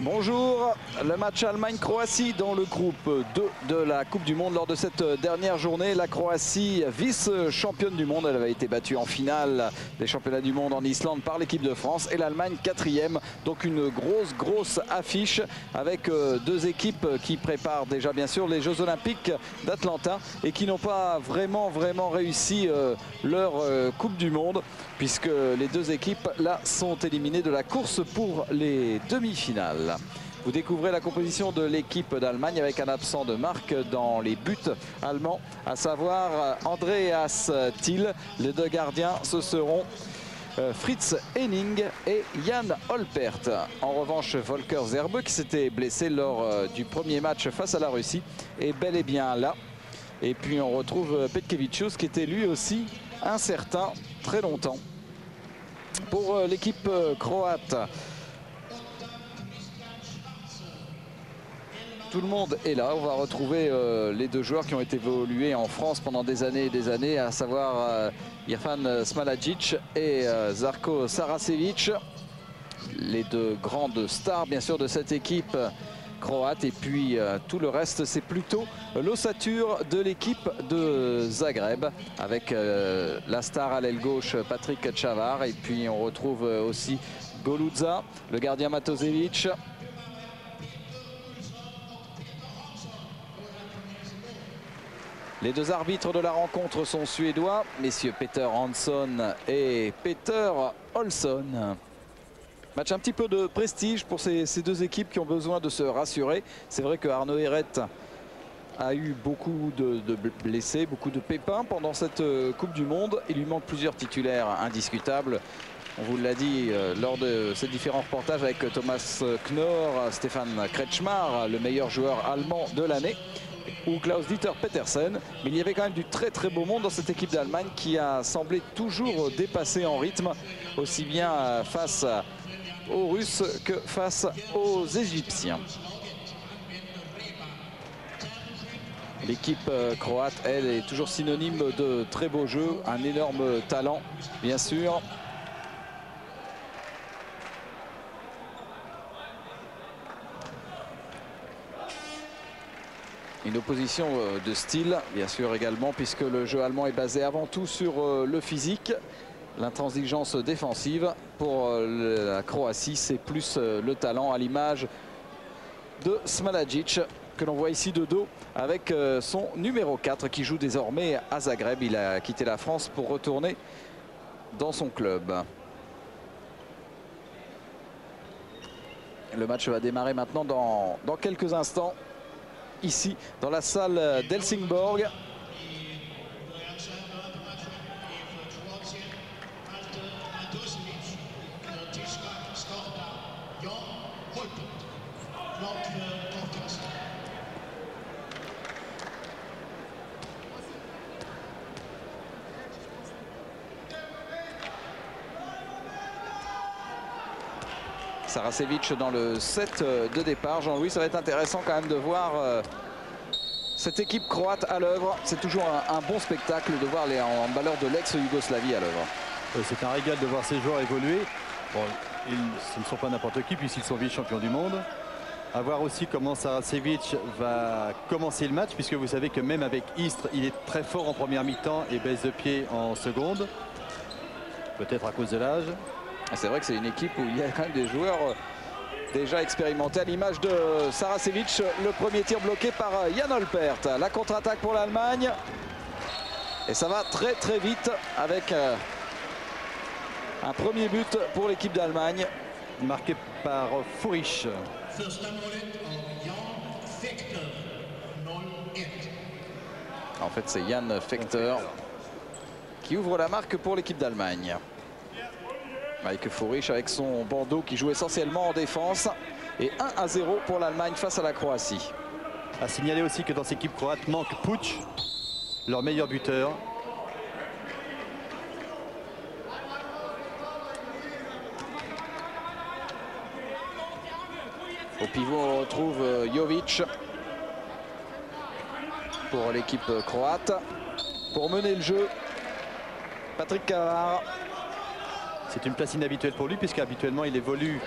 Bonjour, le match Allemagne-Croatie dans le groupe 2 de la Coupe du Monde. Lors de cette dernière journée, la Croatie, vice-championne du monde, elle avait été battue en finale des championnats du monde en Islande par l'équipe de France, et l'Allemagne 4e. Donc une grosse affiche avec deux équipes qui préparent déjà bien sûr les Jeux Olympiques d'Atlanta et qui n'ont pas vraiment réussi leur Coupe du Monde, puisque les deux équipes là sont éliminées de la course pour les demi-finales. Vous découvrez la composition de l'équipe d'Allemagne avec un absent de marque dans les buts allemands, à savoir Andreas Thiel. Les deux gardiens, ce seront Fritz Henning et Jan Olpert. En revanche, Volker Zerbe, qui s'était blessé lors du premier match face à la Russie, est bel et bien là. Et puis on retrouve Petkevicius, qui était lui aussi incertain très longtemps. Pour l'équipe croate, tout le monde est là. On va retrouver les deux joueurs qui ont été évolués en France pendant des années et des années, à savoir Irfan Smalagic et Žarko Saracevic. Les deux grandes stars, bien sûr, de cette équipe croate. Et puis tout le reste, c'est plutôt l'ossature de l'équipe de Zagreb, avec la star à l'aile gauche, Patrick Chavar. Et puis on retrouve aussi Golutza, le gardien Matosevic. Les deux arbitres de la rencontre sont suédois, messieurs Peter Hansson et Peter Olsson. Match un petit peu de prestige pour ces deux équipes qui ont besoin de se rassurer. C'est vrai que Arnaud Heret a eu beaucoup de blessés, beaucoup de pépins pendant cette Coupe du Monde. Il lui manque plusieurs titulaires indiscutables. On vous l'a dit lors de ces différents reportages avec Thomas Knorr, Stefan Kretschmar, le meilleur joueur allemand de l'année, ou Klaus-Dieter Petersen. Mais il y avait quand même du très beau monde dans cette équipe d'Allemagne qui a semblé toujours dépasser en rythme, aussi bien face aux Russes que face aux Égyptiens. L'équipe croate, elle, est toujours synonyme de très beau jeu, un énorme talent, bien sûr. Une opposition de style, bien sûr, également, puisque le jeu allemand est basé avant tout sur le physique, l'intransigeance défensive. Pour la Croatie, c'est plus le talent, à l'image de Smalagic, que l'on voit ici de dos, avec son numéro 4, qui joue désormais à Zagreb. Il a quitté la France pour retourner dans son club. Le match va démarrer maintenant dans quelques instants, ici dans la salle d'Helsingborg. Saracevic dans le set de départ. Jean-Louis, ça va être intéressant quand même de voir cette équipe croate à l'œuvre. C'est toujours un bon spectacle de voir les handballeurs de l'ex-Yougoslavie à l'œuvre. C'est un régal de voir ces joueurs évoluer. Bon, ce ne sont pas n'importe qui puisqu'ils sont vice-champions du monde. À voir aussi comment Saracevic va commencer le match, puisque vous savez que même avec Istres, il est très fort en première mi-temps et baisse de pied en seconde. Peut-être à cause de l'âge. C'est vrai que c'est une équipe où il y a quand même des joueurs déjà expérimentés, à l'image de Saracevic. Le premier tir bloqué par Jan Olpert. La contre-attaque pour l'Allemagne. Et ça va très vite avec un premier but pour l'équipe d'Allemagne. Marqué par Furic. En fait, c'est Jan Fechter qui ouvre la marque pour l'équipe d'Allemagne. Avec Furic, avec son bandeau, qui joue essentiellement en défense. Et 1-0 pour l'Allemagne face à la Croatie. À signaler aussi que dans cette équipe croate manque Puc, leur meilleur buteur. Au pivot, on retrouve Jovic pour l'équipe croate. Pour mener le jeu, Patrick Cavar. C'est une place inhabituelle pour lui, puisqu'habituellement il évolue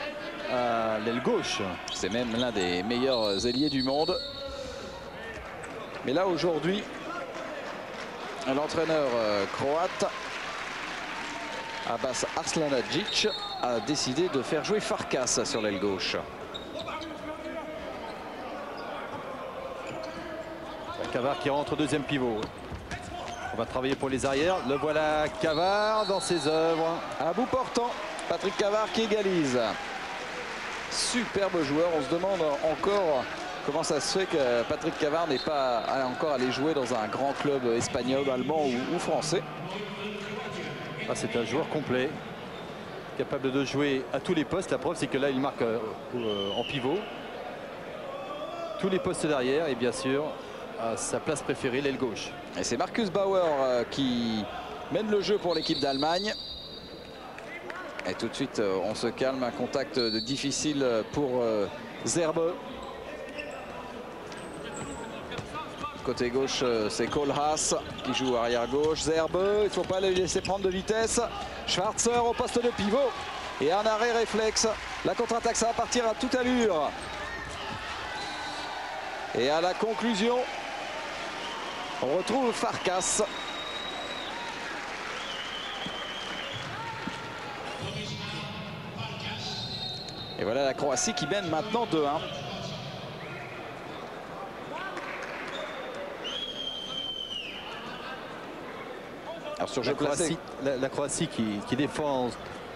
à l'aile gauche. C'est même l'un des meilleurs ailiers du monde. Mais là aujourd'hui, l'entraîneur croate Abbas Arslanagic a décidé de faire jouer Farkas sur l'aile gauche. Cavard qui rentre deuxième pivot. On va travailler pour les arrières. Le voilà Cavard dans ses œuvres. À bout portant, Patrick Cavard qui égalise. Superbe joueur. On se demande encore comment ça se fait que Patrick Cavard n'est pas encore allé jouer dans un grand club espagnol, allemand ou français. Ah, c'est un joueur complet, capable de jouer à tous les postes. La preuve, c'est que là, il marque en pivot. Tous les postes derrière et bien sûr, à sa place préférée, l'aile gauche. Et c'est Marcus Bauer qui mène le jeu pour l'équipe d'Allemagne. Et tout de suite, on se calme. Un contact difficile pour Zerbe. Côté gauche, c'est Kohlhaas qui joue arrière gauche. Zerbe, il ne faut pas le laisser prendre de vitesse. Schwarzer au poste de pivot. Et un arrêt réflexe. La contre-attaque, ça va partir à toute allure. Et à la conclusion, on retrouve Farkas. Et voilà la Croatie qui mène maintenant 2-1. Alors sur jeu placé, la Croatie qui défend en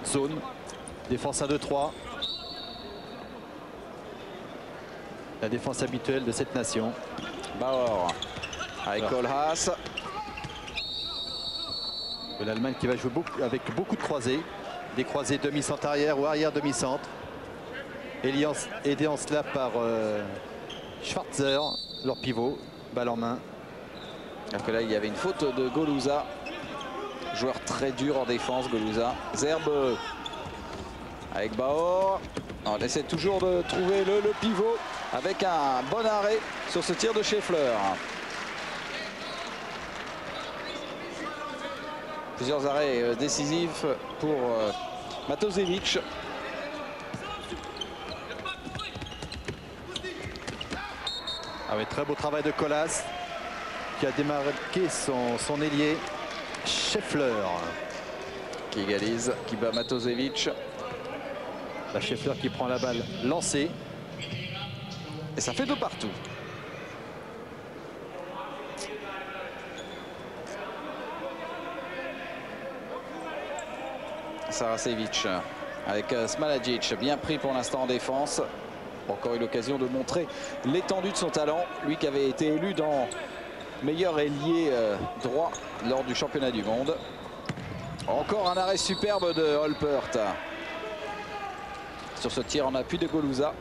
zone, défense 1-2-3. La défense habituelle de cette nation. Bauer avec Kohlhaas. L'Allemagne qui va jouer avec beaucoup de croisés. Des croisés demi-centre arrière ou arrière demi-centre. Aidé en cela par Schwarzer, leur pivot, balle en main. Alors que là, il y avait une faute de Goluza. Joueur très dur en défense, Goluza. Zerbe avec Bauer. On essaie toujours de trouver le pivot avec un bon arrêt sur ce tir de Scheffler. Plusieurs arrêts décisifs pour Matosevic. Ah oui, très beau travail de Kohlhaas qui a démarqué son ailier Scheffler. Qui égalise, qui bat Matosevic. La Scheffler qui prend la balle lancée. Et ça fait 2 partout. Saracevic avec Smalagic, bien pris pour l'instant en défense. Encore eu l'occasion de montrer l'étendue de son talent. Lui qui avait été élu dans meilleur ailier droit lors du championnat du monde. Encore un arrêt superbe de Holpert. Sur ce tir en appui de Goluza.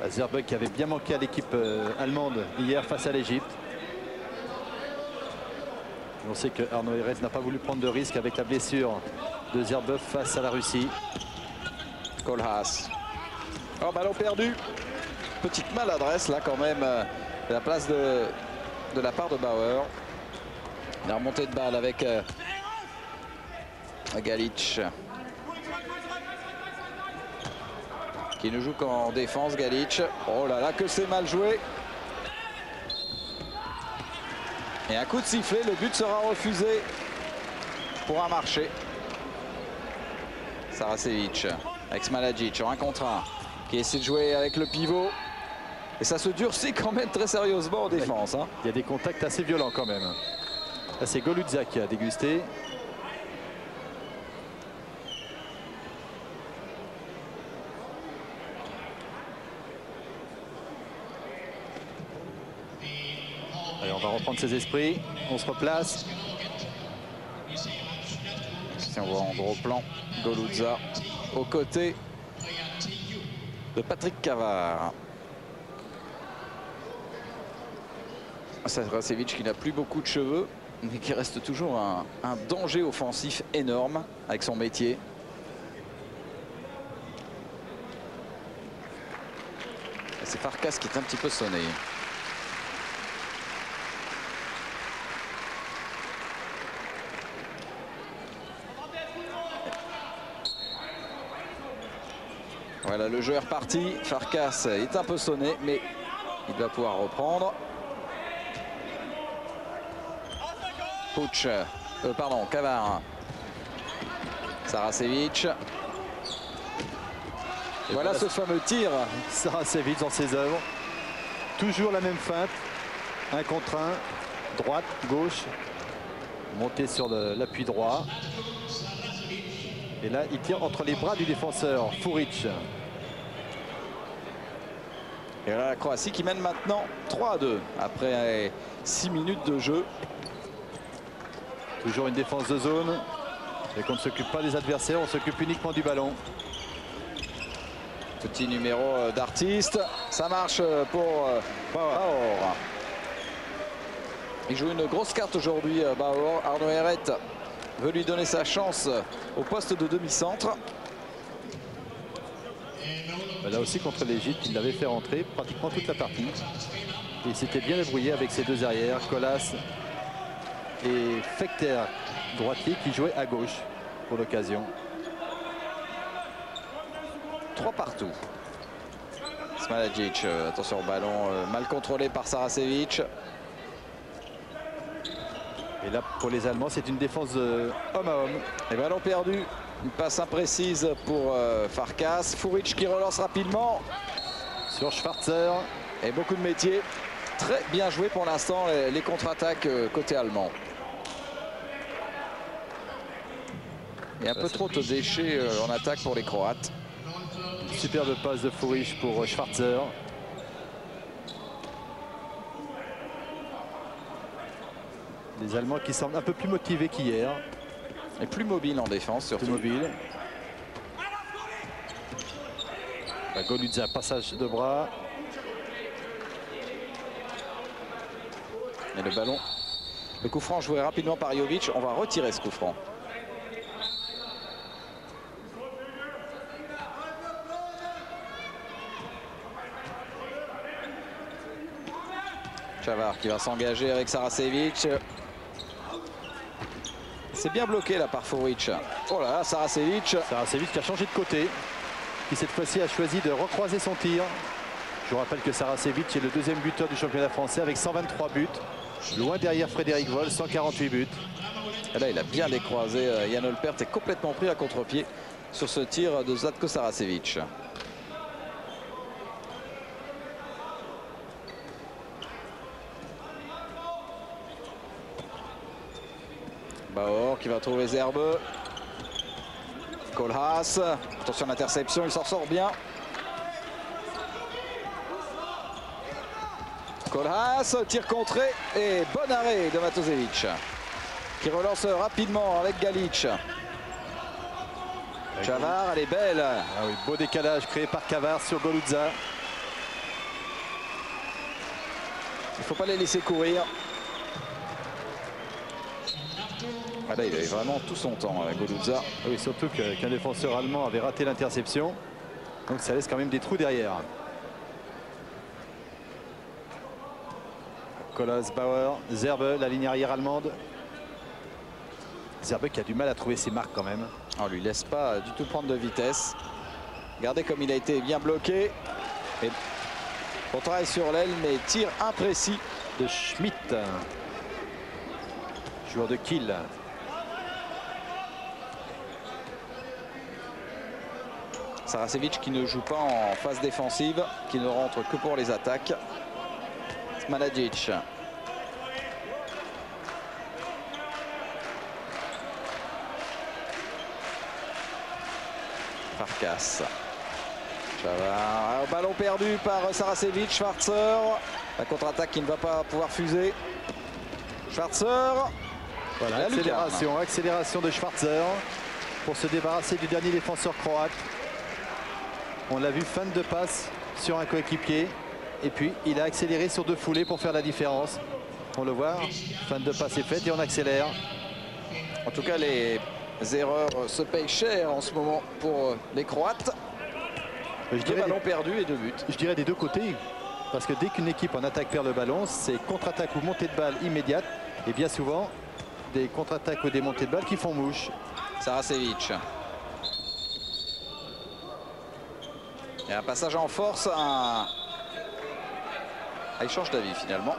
Zerbe qui avait bien manqué à l'équipe allemande hier face à l'Égypte. On sait que Arno Erez n'a pas voulu prendre de risque avec la blessure de Zerbe face à la Russie. Kohlhaas. Oh, ballon perdu. Petite maladresse là quand même. La place de la part de Bauer. La remontée de balle avec Galic. Qui ne joue qu'en défense, Galic. Oh là là, que c'est mal joué. Et un coup de sifflet, le but sera refusé pour un marché. Saracevic avec Smalagic en 1 contre 1 qui essaie de jouer avec le pivot. Et ça se durcit quand même très sérieusement en défense. Hein. Il y a des contacts assez violents quand même. Là, c'est Goluza qui a dégusté. Allez, on va reprendre ses esprits. On se replace. Si on voit en gros plan, Goluza aux côtés de Patrick Cavard. Saracevic qui n'a plus beaucoup de cheveux, mais qui reste toujours un danger offensif énorme avec son métier. C'est Farkas qui est un petit peu sonné. Voilà, le jeu est reparti. Farkas est un peu sonné, mais il va pouvoir reprendre. Puch, pardon, Cavar. Saracevic. Et voilà ce fameux tir. Saracevic dans ses œuvres. Toujours la même feinte. 1 contre 1. Droite, gauche. Monté sur l'appui droit. Et là, il tire entre les bras du défenseur, Furic. Et là, la Croatie qui mène maintenant 3-2 après 6 minutes de jeu. Toujours une défense de zone. Et qu'on ne s'occupe pas des adversaires, on s'occupe uniquement du ballon. Petit numéro d'artiste. Ça marche pour Bauer. Il joue une grosse carte aujourd'hui, Bauer. Arnaud Herret veut lui donner sa chance au poste de demi-centre. Là aussi contre l'Égypte, il l'avait fait rentrer pratiquement toute la partie. Et il s'était bien débrouillé avec ses deux arrières, Colas et Fekter, droitier, qui jouait à gauche pour l'occasion. 3 partout. Smalagic, attention au ballon, mal contrôlé par Saracevic. Et là, pour les Allemands, c'est une défense homme à homme. Et ballon perdu. Une passe imprécise pour Farkas. Furic qui relance rapidement. Sur Schwarzer. Et beaucoup de métiers. Très bien joué pour l'instant, les contre-attaques côté allemand. Il y a un peu trop de déchets en attaque pour les Croates. Superbe passe de Furic pour Schwarzer. Les Allemands qui semblent un peu plus motivés qu'hier. Et plus mobile en défense surtout. Plus mobile. Goludza, passage de bras. Et le ballon. Le coup franc joué rapidement par Jovic. On va retirer ce coup franc. Cavar qui va s'engager avec Saracevic. C'est bien bloqué là par Furic. Oh là là, Saracevic. Saracevic qui a changé de côté. Qui cette fois-ci a choisi de recroiser son tir. Je vous rappelle que Saracevic est le deuxième buteur du championnat français avec 123 buts. Loin derrière Frédéric Voll, 148 buts. Et là, il a bien décroisé. Jan Olpert est complètement pris à contre-pied sur ce tir de Zlatko Saracevic. Bauer qui va trouver Zerbe. Kohlhaas. Attention à l'interception, il s'en sort bien. Kohlhaas, tir contré et bon arrêt de Matosevic qui relance rapidement avec Galic. Cavar, elle est belle. Ah oui, beau décalage créé par Cavar sur Goludza. Il ne faut pas les laisser courir. Ah là, il avait vraiment tout son temps, Goludza. Oui, surtout qu'un défenseur allemand avait raté l'interception. Donc ça laisse quand même des trous derrière. Kolas, Bauer, Zerbe, la ligne arrière allemande. Zerbe qui a du mal à trouver ses marques quand même. On ne lui laisse pas du tout prendre de vitesse. Regardez comme il a été bien bloqué. Et on travaille sur l'aile, mais tir imprécis de Schmidt. Joueur de Kiel. Saracevic qui ne joue pas en phase défensive, qui ne rentre que pour les attaques. Smalagic. Farkas. Ballon perdu par Saracevic. Schwarzer. La contre-attaque qui ne va pas pouvoir fuser. Schwarzer. Voilà, accélération de Schwarzer pour se débarrasser du dernier défenseur croate. On l'a vu, fin de passe sur un coéquipier. Et puis, il a accéléré sur 2 foulées pour faire la différence. On le voit, fin de passe est faite et on accélère. En tout cas, les erreurs se payent cher en ce moment pour les Croates. Je dirais ballons perdus et 2 buts. Je dirais des deux côtés. Parce que dès qu'une équipe en attaque perd le ballon, c'est contre-attaque ou montée de balle immédiate. Et bien souvent, des contre-attaques ou des montées de balle qui font mouche. Saracevic. Et un passage en force. Ah, il change d'avis finalement.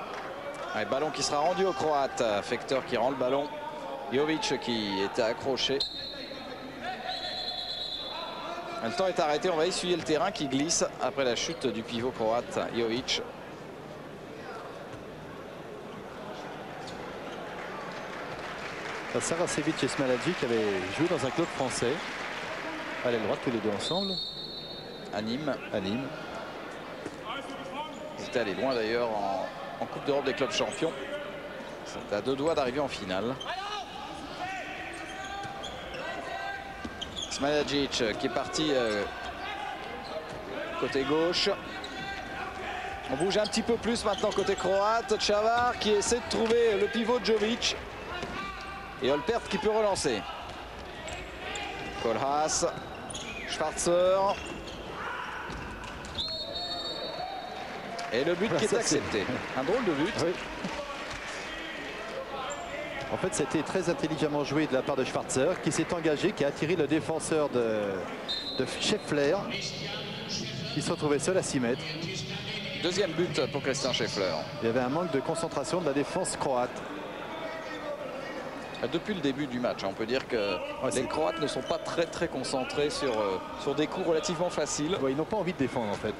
Un ballon qui sera rendu aux Croates. Fekter qui rend le ballon. Jovic qui était accroché. Le temps est arrêté. On va essuyer le terrain qui glisse après la chute du pivot croate Jovic. Saracevic et Smalagic avaient joué dans un club français. À l'aile droite tous les deux ensemble. À Nîmes. À Nîmes. Ils étaient allés loin d'ailleurs en Coupe d'Europe des clubs champions. C'était à 2 doigts d'arriver en finale. Smalagic qui est parti côté gauche. On bouge un petit peu plus maintenant côté croate. Čavar qui essaie de trouver le pivot de Jovic. Et Olpert qui peut relancer. Kohlhaas. Schwarzer. Et le but qui est accepté. Un drôle de but. Oui. En fait, c'était très intelligemment joué de la part de Schwarzer qui s'est engagé, qui a attiré le défenseur de Scheffler qui se retrouvait seul à 6 mètres. Deuxième but pour Christian Scheffler. Il y avait un manque de concentration de la défense croate. Depuis le début du match, on peut dire que les Croates ne sont pas très concentrés sur des coups relativement faciles. Ouais, ils n'ont pas envie de défendre en fait.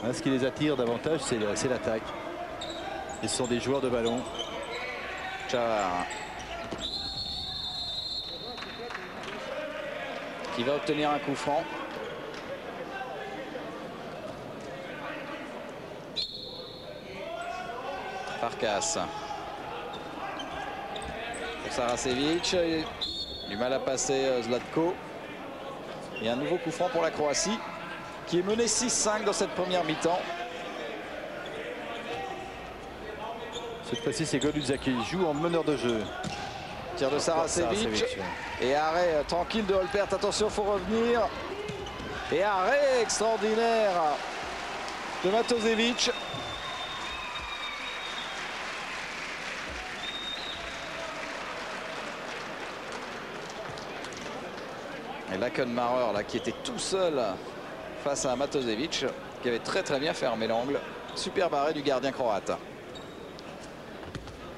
Hein, ce qui les attire davantage, c'est l'attaque. Ils sont des joueurs de ballon. Čavar qui va obtenir un coup franc. Farkas. Pour Saracevic. Du mal à passer Zlatko. Et un nouveau coup franc pour la Croatie qui est menée 6-5 dans cette première mi-temps. Cette fois-ci, c'est Goluza qui joue en meneur de jeu. Tir de Saracevic. Et arrêt tranquille de Olpert. Attention, il faut revenir. Et arrêt extraordinaire de Matosevic. Et Lakenmarer là qui était tout seul face à Matosevic qui avait très bien fermé l'angle. Super barré du gardien croate.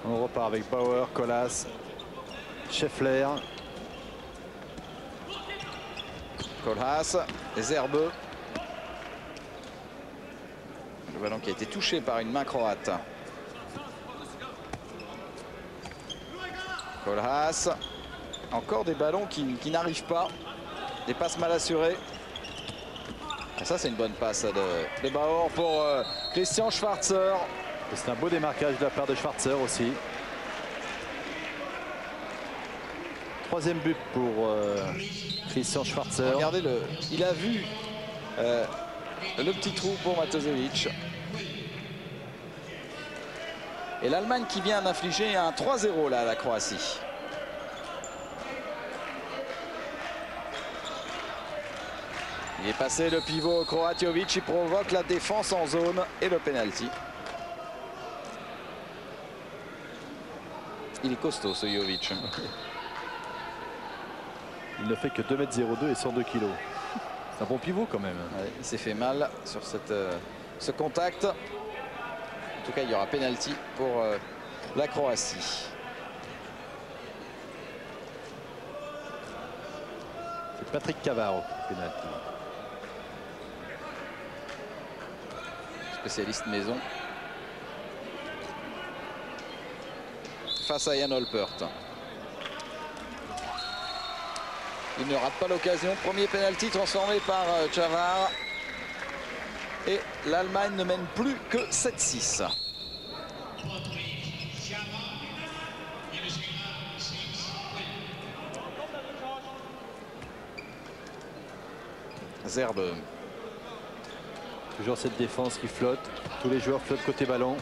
On repart avec Bauer, Kolas, Scheffler. Kohlhaas, Zerbe. Le ballon qui a été touché par une main croate. Kohlhaas. Encore des ballons qui n'arrivent pas. Des passes mal assurées. Et ça, c'est une bonne passe de Bauer pour Christian Schwarzer. C'est un beau démarquage de la part de Schwarzer aussi. Troisième but pour Christian Schwarzer. Regardez, il a vu le petit trou pour Matosevic. Et l'Allemagne qui vient d'infliger un 3-0 là à la Croatie. Il est passé le pivot croate Jovic, il provoque la défense en zone et le penalty. Il est costaud ce Jovic. Il ne fait que 2,02 m et 102 kg. C'est un bon pivot quand même. Ouais, il s'est fait mal sur ce contact. En tout cas, il y aura penalty pour la Croatie. C'est Patrick Cavaro, penalty. Spécialiste maison. Face à Jan Olpert. Il ne rate pas l'occasion. Premier penalty transformé par Čavar. Et l'Allemagne ne mène plus que 7-6. Zerbe. Toujours cette défense qui flotte. Tous les joueurs flottent côté ballon.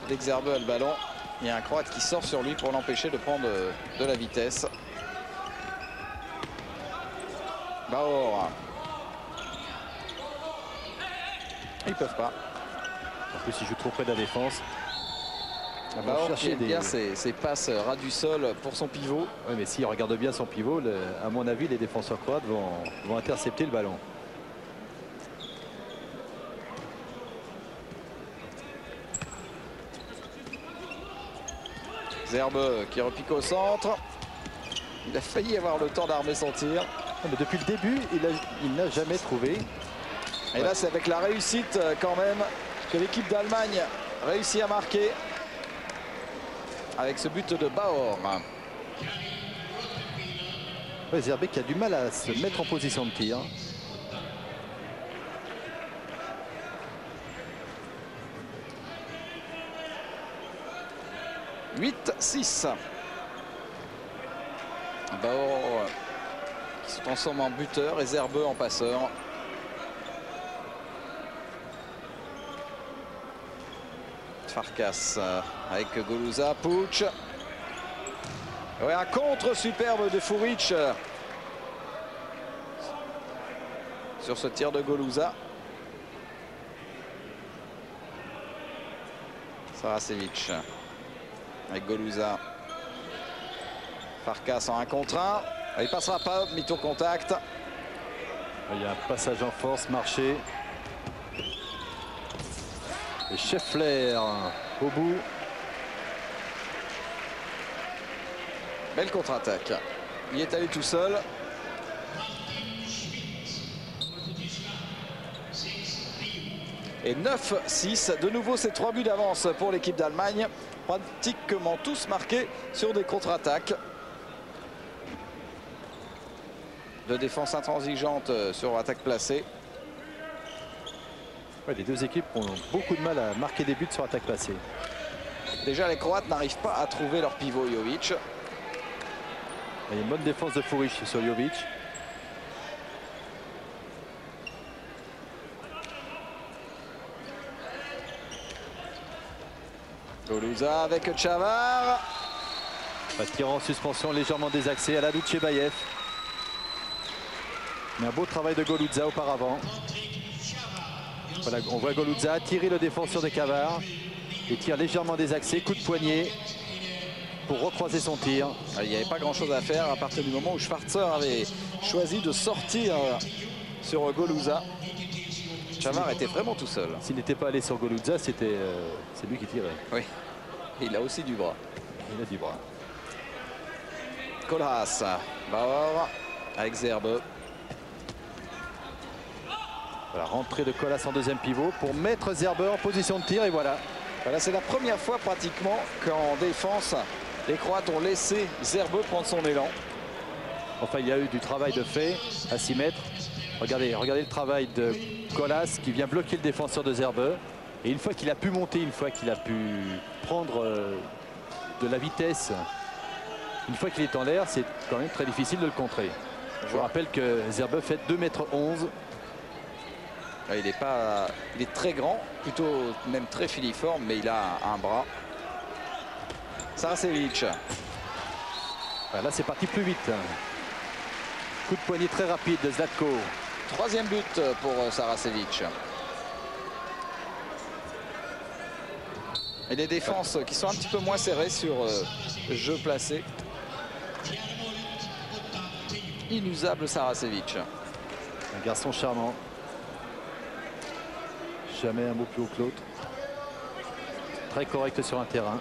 Dès que Zerbe a le ballon, il y a un Croate qui sort sur lui pour l'empêcher de prendre de la vitesse. Bauer. Ils peuvent pas. En plus, il joue trop près de la défense. Bauer qui aime bien ses passes ras du sol pour son pivot. Oui, mais s'il regarde bien son pivot, à mon avis, les défenseurs croates vont intercepter le ballon. Zerbe qui repique au centre. Il a failli avoir le temps d'armer son tir. Mais depuis le début, il n'a jamais trouvé. Et là, c'est avec la réussite quand même que l'équipe d'Allemagne réussit à marquer. Avec ce but de Bauer. Ouais, Zerbe qui a du mal à se mettre en position de tir. « 8-6. Bauer qui se transforme en buteur et Zerbe en passeur. Farkas avec Goluza, Puch. Ouais, un contre superbe de Furic sur ce tir de Goluza. Saracevic avec Goluza. Farkas en 1 contre 1. Il passera pas, mi-tour contact. Il y a un passage en force, marché. Et Scheffler au bout. Belle contre-attaque. Il est allé tout seul. Et 9-6. De nouveau, c'est 3 buts d'avance pour l'équipe d'Allemagne. Pratiquement tous marqués sur des contre-attaques. De défense intransigeante sur attaque placée. Ouais, les deux équipes ont beaucoup de mal à marquer des buts sur attaque placée. Déjà, les Croates n'arrivent pas à trouver leur pivot Jovic. Il y a une bonne défense de Furic sur Jovic. Goluza avec Chavar. Tirant en suspension légèrement désaxé à la Lucebaev. Mais un beau travail de Goluza auparavant. Voilà, on voit Goluza attirer le défenseur de Cavard. Et tire légèrement désaxé, coup de poignet pour recroiser son tir. Il n'y avait pas grand chose à faire à partir du moment où Schwarzer avait choisi de sortir sur Goluza. Chavar était vraiment tout seul. S'il n'était pas allé sur Goluza, c'est lui qui tirait. Oui, il a aussi du bras. Il a du bras. Kohlhaas, Bauer avec Zerbe. Voilà, rentrée de Kohlhaas en deuxième pivot pour mettre Zerbe en position de tir et voilà. Voilà, c'est la première fois pratiquement qu'en défense, les Croates ont laissé Zerbe prendre son élan. Enfin, il y a eu du travail de fait à 6 mètres. Regardez le travail de Kohlhaas qui vient bloquer le défenseur de Zerbe. Et une fois qu'il a pu monter, une fois qu'il a pu prendre de la vitesse, une fois qu'il est en l'air, c'est quand même très difficile de le contrer. Je vous rappelle que Zerbe fait 2,11 m. Il est très grand, plutôt même très filiforme, mais il a un bras. Saracevic. Là, c'est parti plus vite. Coup de poignet très rapide de Zlatko. 3e but pour Saracevic. Et les défenses qui sont un petit peu moins serrées sur jeu placé. Inusable Saracevic. Un garçon charmant. Jamais un mot plus haut que l'autre. Très correct sur un terrain.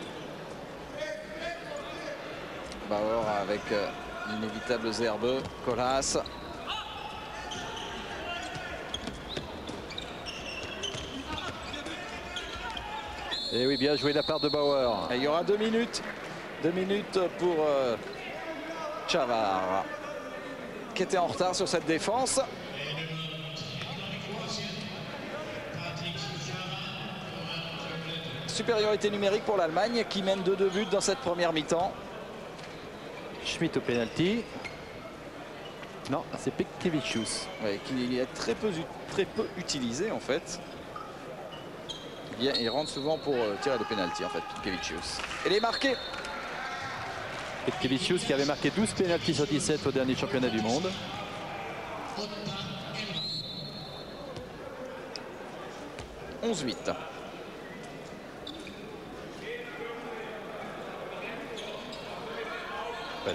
Bauer avec l'inévitable Zerbe. Kohlhaas. Et oui, bien joué de la part de Bauer. Et il y aura 2 minutes. 2 minutes pour Chavar, qui était en retard sur cette défense. Supériorité numérique pour l'Allemagne qui mène de 2 buts dans cette première mi-temps. Schmidt au pénalty. Non, c'est Petkevicius. Ouais, qui est très peu utilisé en fait. Il rentre souvent pour tirer des pénaltys en fait, Petkevicius. Et il est marqué. Petkevicius qui avait marqué 12 pénaltys sur 17 au dernier championnat du monde. « 11-8.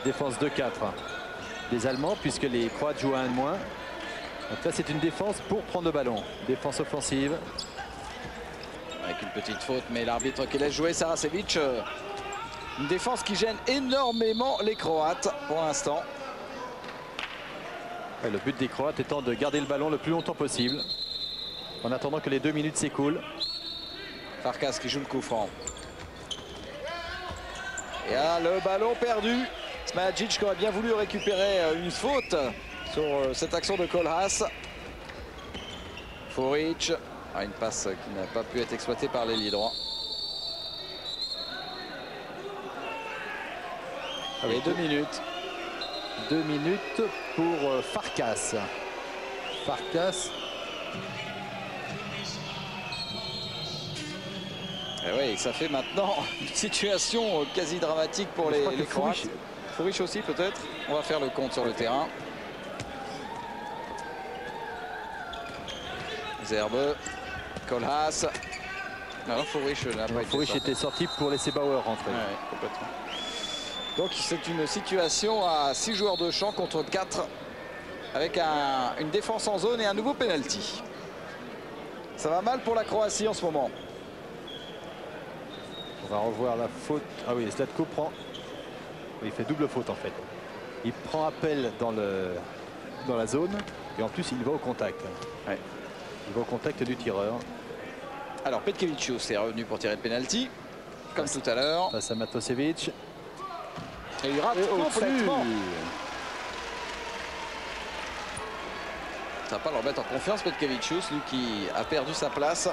Défense 2-4 des Allemands puisque les Croates jouent à 1 de moins. Donc là c'est une défense pour prendre le ballon. Défense offensive. Avec une petite faute mais l'arbitre qui laisse jouer Saracevic Une défense qui gêne énormément les Croates pour l'instant. Ouais, le but des Croates étant de garder le ballon le plus longtemps possible, en attendant que les 2 minutes s'écoulent. Farkas qui joue le coup franc. Et là, le ballon perdu. Smalagic qui aurait bien voulu récupérer une faute sur cette action de Kohlhaas. Furic. Une passe qui n'a pas pu être exploitée par l'ailier droit. Et 2 minutes. 2 minutes pour Farkas. Farkas. Et oui, ça fait maintenant une situation quasi dramatique pour les Croates. Furic aussi peut-être. On va faire le compte sur le terrain. Zerbe, Kohlhaas. Non, Furic n'a pas été Furic sorti. était sorti pour laisser Bauer rentrer. Ouais, complètement. Donc c'est une situation à 6 joueurs de champ contre 4 avec une défense en zone et un nouveau penalty. Ça va mal pour la Croatie en ce moment. On va revoir la faute. Ah oui, Zlatko prend. Il fait double faute en fait. Il prend appel dans la zone et en plus il va au contact. Ouais. Il va au contact du tireur. Alors Petkevicius est revenu pour tirer le penalty comme tout à l'heure. Face à Matosevic. Et il rate complètement. Ça va pas le remettre en confiance Petkevicius, lui qui a perdu sa place.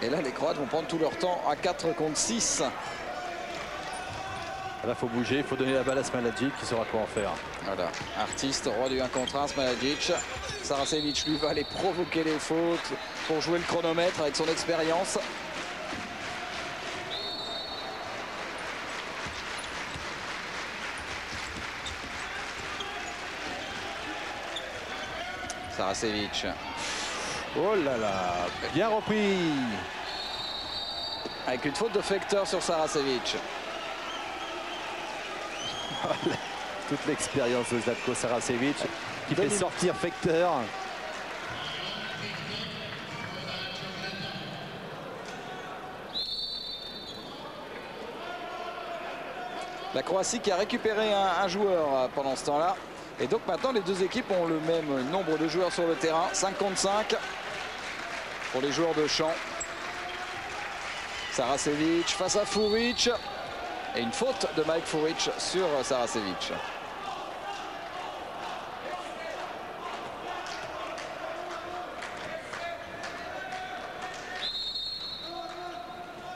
Et là les Croates vont prendre tout leur temps à 4 contre 6. Là il faut bouger, il faut donner la balle à Smalagic qui saura quoi en faire. Voilà, artiste, roi du 1 contre 1, Smalagic. Saracevic lui va aller provoquer les fautes pour jouer le chronomètre avec son expérience. Saracevic. Oh là là, bien repris. Avec une faute de Fekter sur Saracevic. Toute l'expérience de Zlatko Saracevic qui fait sortir Fekter. La Croatie qui a récupéré un joueur pendant ce temps-là. Et donc maintenant les deux équipes ont le même nombre de joueurs sur le terrain. 5 contre 5 pour les joueurs de champ. Saracevic face à Furic. Et une faute de Mike Furic sur Saracevic.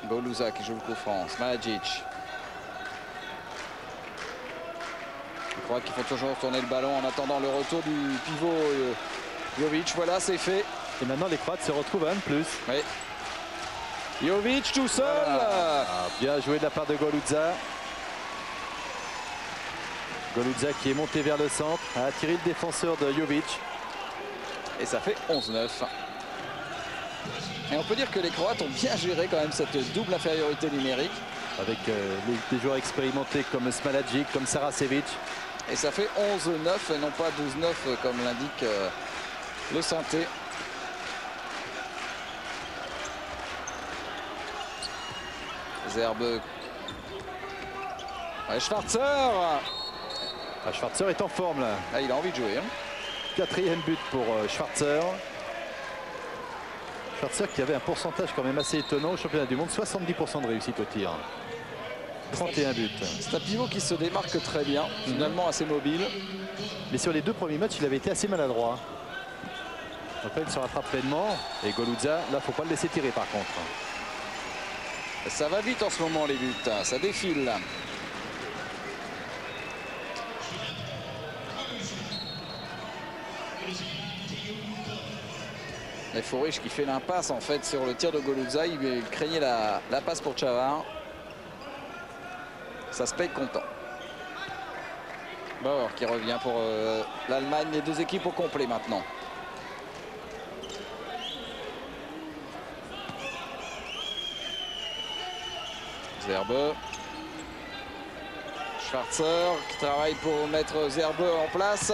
Goluza qui joue le coup franc. Smalagic. Les Croates qui font toujours tourner le ballon en attendant le retour du pivot Jovic. Voilà, c'est fait. Et maintenant les Croates se retrouvent à 1 de plus. Oui. Jovic tout seul. Bien joué de la part de Goluza. Goluza qui est monté vers le centre, a attiré le défenseur de Jovic. Et ça fait 11-9. Et on peut dire que les Croates ont bien géré quand même cette double infériorité numérique. Avec des joueurs expérimentés comme Smalagic, comme Saracevic. Et ça fait 11-9 et non pas 12-9 comme l'indique le synthé. Zerbe. Ouais, Schwarzer. Schwarzer est en forme là. Ah, il a envie de jouer. 4e but pour Schwarzer. Schwarzer qui avait un pourcentage quand même assez étonnant au championnat du monde. 70% de réussite au tir. 31 buts. C'est un pivot qui se démarque très bien, finalement assez mobile. Mais sur les 2 premiers matchs, il avait été assez maladroit. Donc là, il se rattrape pleinement. Et Goluza, là, il ne faut pas le laisser tirer par contre. Ça va vite en ce moment les buts, ça défile. Et Furic qui fait l'impasse en fait sur le tir de Goluza, il craignait la passe pour Czavar. Ça se paye content. Bauer qui revient pour l'Allemagne, les deux équipes au complet maintenant. Zerbe. Schwarzer qui travaille pour mettre Zerbe en place.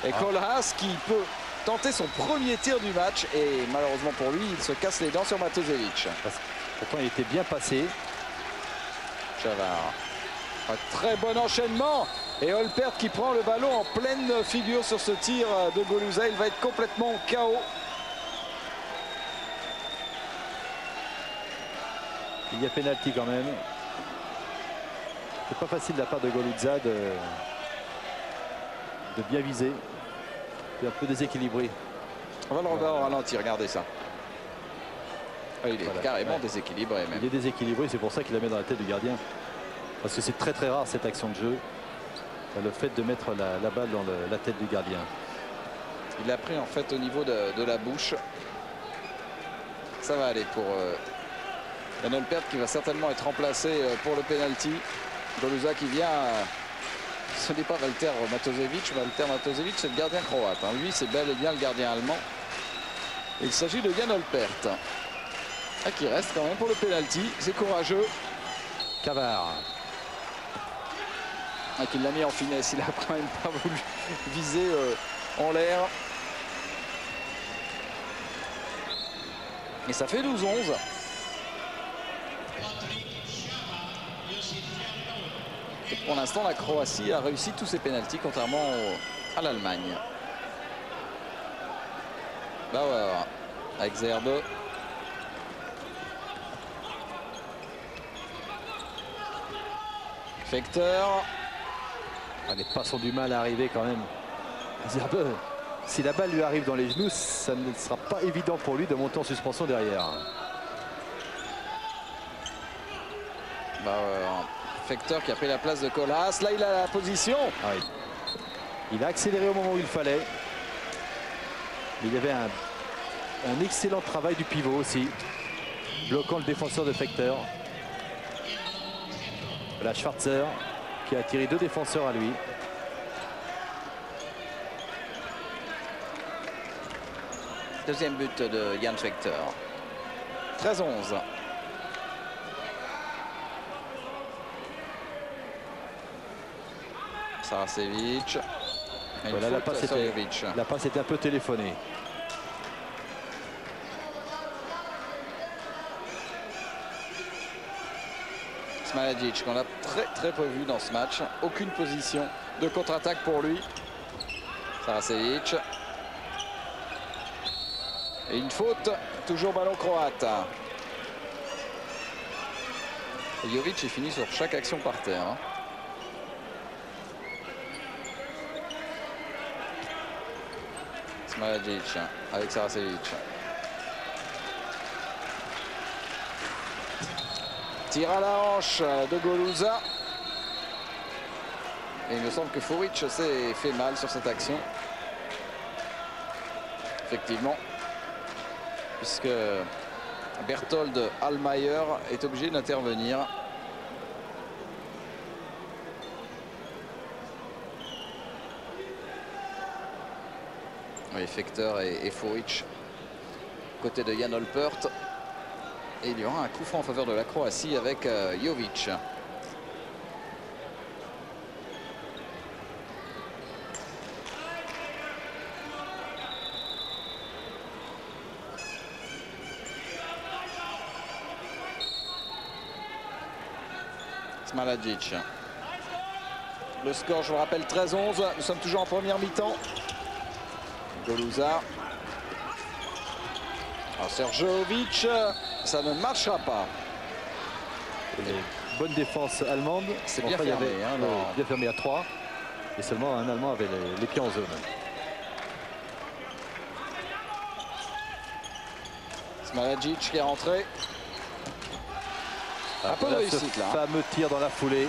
Et Kohlhaas qui peut tenter son premier tir du match. Et malheureusement pour lui, il se casse les dents sur Matosevic. Pourtant, il était bien passé. Chavard. Un très bon enchaînement. Et Olpert qui prend le ballon en pleine figure sur ce tir de Goluza. Il va être complètement KO. Il y a pénalty quand même. C'est pas facile de la part de Goluza de bien viser. Il est un peu déséquilibré. On va le revoir au ralenti, regardez ça. Ah, il est Voilà. carrément déséquilibré même. Il est déséquilibré, c'est pour ça qu'il la met dans la tête du gardien. Parce que c'est très très rare cette action de jeu. Le fait de mettre la balle dans la tête du gardien. Il l'a pris en fait au niveau de la bouche. Ça va aller pour Jan Olpert qui va certainement être remplacé pour le penalty. Goluza qui vient. Ce n'est pas Valter Matosevic. Valter Matosevic, c'est le gardien croate. Hein. Lui, c'est bel et bien le gardien allemand. Et il s'agit de Jan Olpert. Ah, qui reste quand même pour le penalty. C'est courageux. Cavard. Ah, qui l'a mis en finesse. Il a quand même pas voulu viser en l'air. Et ça fait 12-11. Et pour l'instant, la Croatie a réussi tous ses pénaltys, contrairement à l'Allemagne. Bauer avec Zerbe. Fekter. Les passes ont du mal à arriver quand même. Zerbe, si la balle lui arrive dans les genoux, ça ne sera pas évident pour lui de monter en suspension derrière. Bauer. Fekter qui a pris la place de Colas. Là, il a la position. Ah oui. Il a accéléré au moment où il fallait. Il y avait un excellent travail du pivot aussi, bloquant le défenseur de Fekter. Voilà Schwarzer qui a attiré 2 défenseurs à lui. Deuxième but de Jan Fekter. 13-11. Saracevic. Voilà, la passe était un peu téléphonée. Smalagic qu'on a très peu vu dans ce match. Aucune position de contre-attaque pour lui. Saracevic. Et une faute, toujours ballon croate. Et Jovic est fini sur chaque action par terre. Hein. Smalagic avec Saracevic. Tir à la hanche de Goluza. Et il me semble que Furic s'est fait mal sur cette action. Effectivement. Puisque Berthold Allmayer est obligé d'intervenir. Oui, Fekter et Furic côté de Jan Olpert. Et il y aura un coup franc en faveur de la Croatie avec Jovic. Smalagic. Le score, je vous le rappelle, 13-11. Nous sommes toujours en première mi-temps. Goluza. Sergejovic, ça ne marchera pas. Bonne défense allemande. C'est bien fermé. Bien fermé à 3. Et seulement un Allemand avait les pieds en zone. Smalagic qui est rentré. Un peu de réussite là. Fameux tir dans la foulée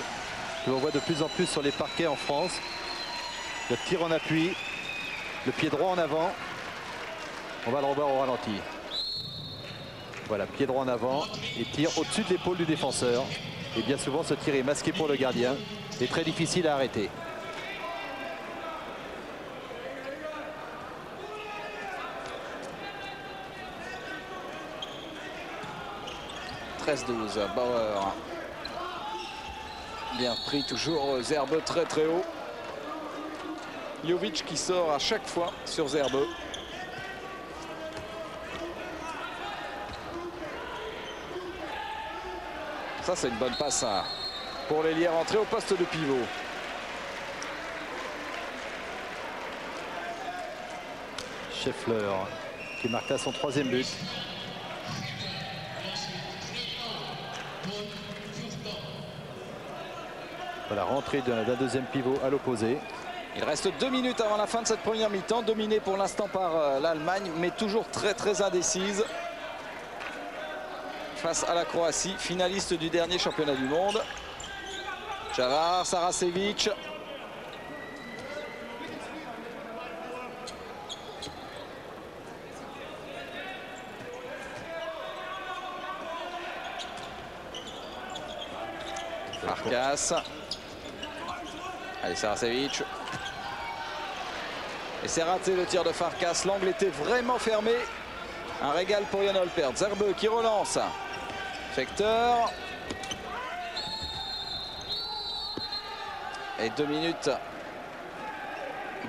que l'on voit de plus en plus sur les parquets en France. Le tir en appui, le pied droit en avant. On va le revoir au ralenti. Voilà, pied droit en avant et tir au-dessus de l'épaule du défenseur. Et bien souvent, ce tir est masqué pour le gardien et très difficile à arrêter. « 13-12, Bauer. Bien pris, toujours Zerbe très haut. Jovic qui sort à chaque fois sur Zerbe. Ça, c'est une bonne passe pour l'ailier rentré au poste de pivot. Scheffler qui marqua son 3e but. Voilà, rentrée d'un 2e pivot à l'opposé. Il reste 2 minutes avant la fin de cette première mi-temps, dominée pour l'instant par l'Allemagne, mais toujours très indécise face à la Croatie, finaliste du dernier championnat du monde. Javar, Saracevic. Farkas. Allez, Saracevic. Et c'est raté le tir de Farkas. L'angle était vraiment fermé. Un régal pour Jan Olpert. Zerbe qui relance. Fekter. Et 2 minutes.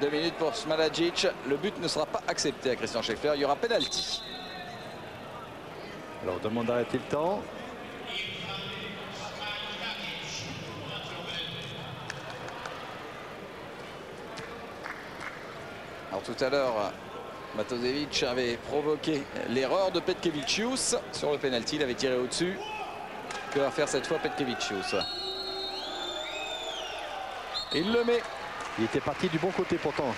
2 minutes pour Smalagic. Le but ne sera pas accepté à Christian Scheffler. Il y aura penalty. Alors on demande d'arrêter le temps. Alors tout à l'heure, Matosevic avait provoqué l'erreur de Petkevicius sur le penalty. Il avait tiré au-dessus. Que va faire cette fois Petkevicius? Il le met. Il était parti du bon côté pourtant.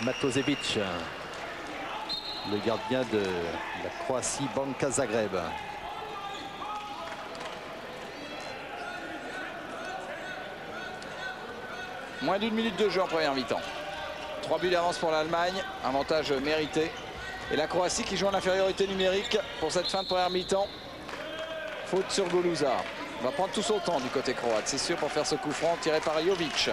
Matosevic, le gardien de la Croatie, Banka Zagreb. Moins d'1 minute de jeu en première mi-temps. 3 buts d'avance pour l'Allemagne, avantage mérité. Et la Croatie qui joue en infériorité numérique pour cette fin de première mi-temps. Faute sur Goluza. On va prendre tout son temps du côté croate, c'est sûr, pour faire ce coup franc tiré par Jovic.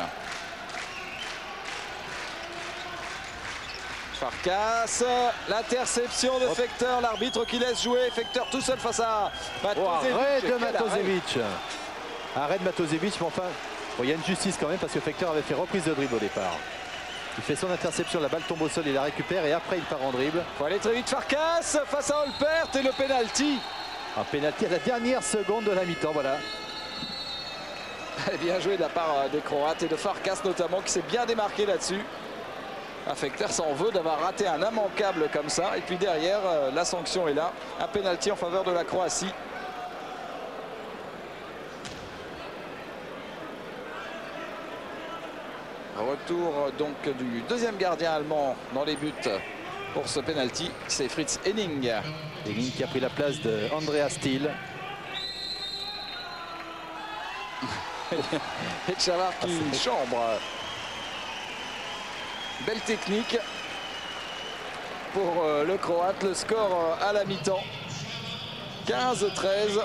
Farkas, l'interception de Fekter, l'arbitre qui laisse jouer. Fekter tout seul face à Matosevic. Arrêt de Matosevic. Arrêt de Matosevic, mais enfin, bon, il y a une justice quand même parce que Fekter avait fait reprise de dribble au départ. Il fait son interception, la balle tombe au sol, il la récupère et après il part en dribble. Il faut aller très vite, Farkas face à Olpert et le penalty. Un penalty à la dernière seconde de la mi-temps, voilà. Bien joué de la part des Croates et de Farkas notamment qui s'est bien démarqué là-dessus. Fekter s'en veut d'avoir raté un immanquable comme ça. Et puis derrière, la sanction est là. Un penalty en faveur de la Croatie. Retour donc du deuxième gardien allemand dans les buts pour ce penalty. C'est Fritz Henning. Henning qui a pris la place de Andreas Thiel. Et Javar qui chambre. Belle technique pour le Croate. Le score à la mi-temps 15-13.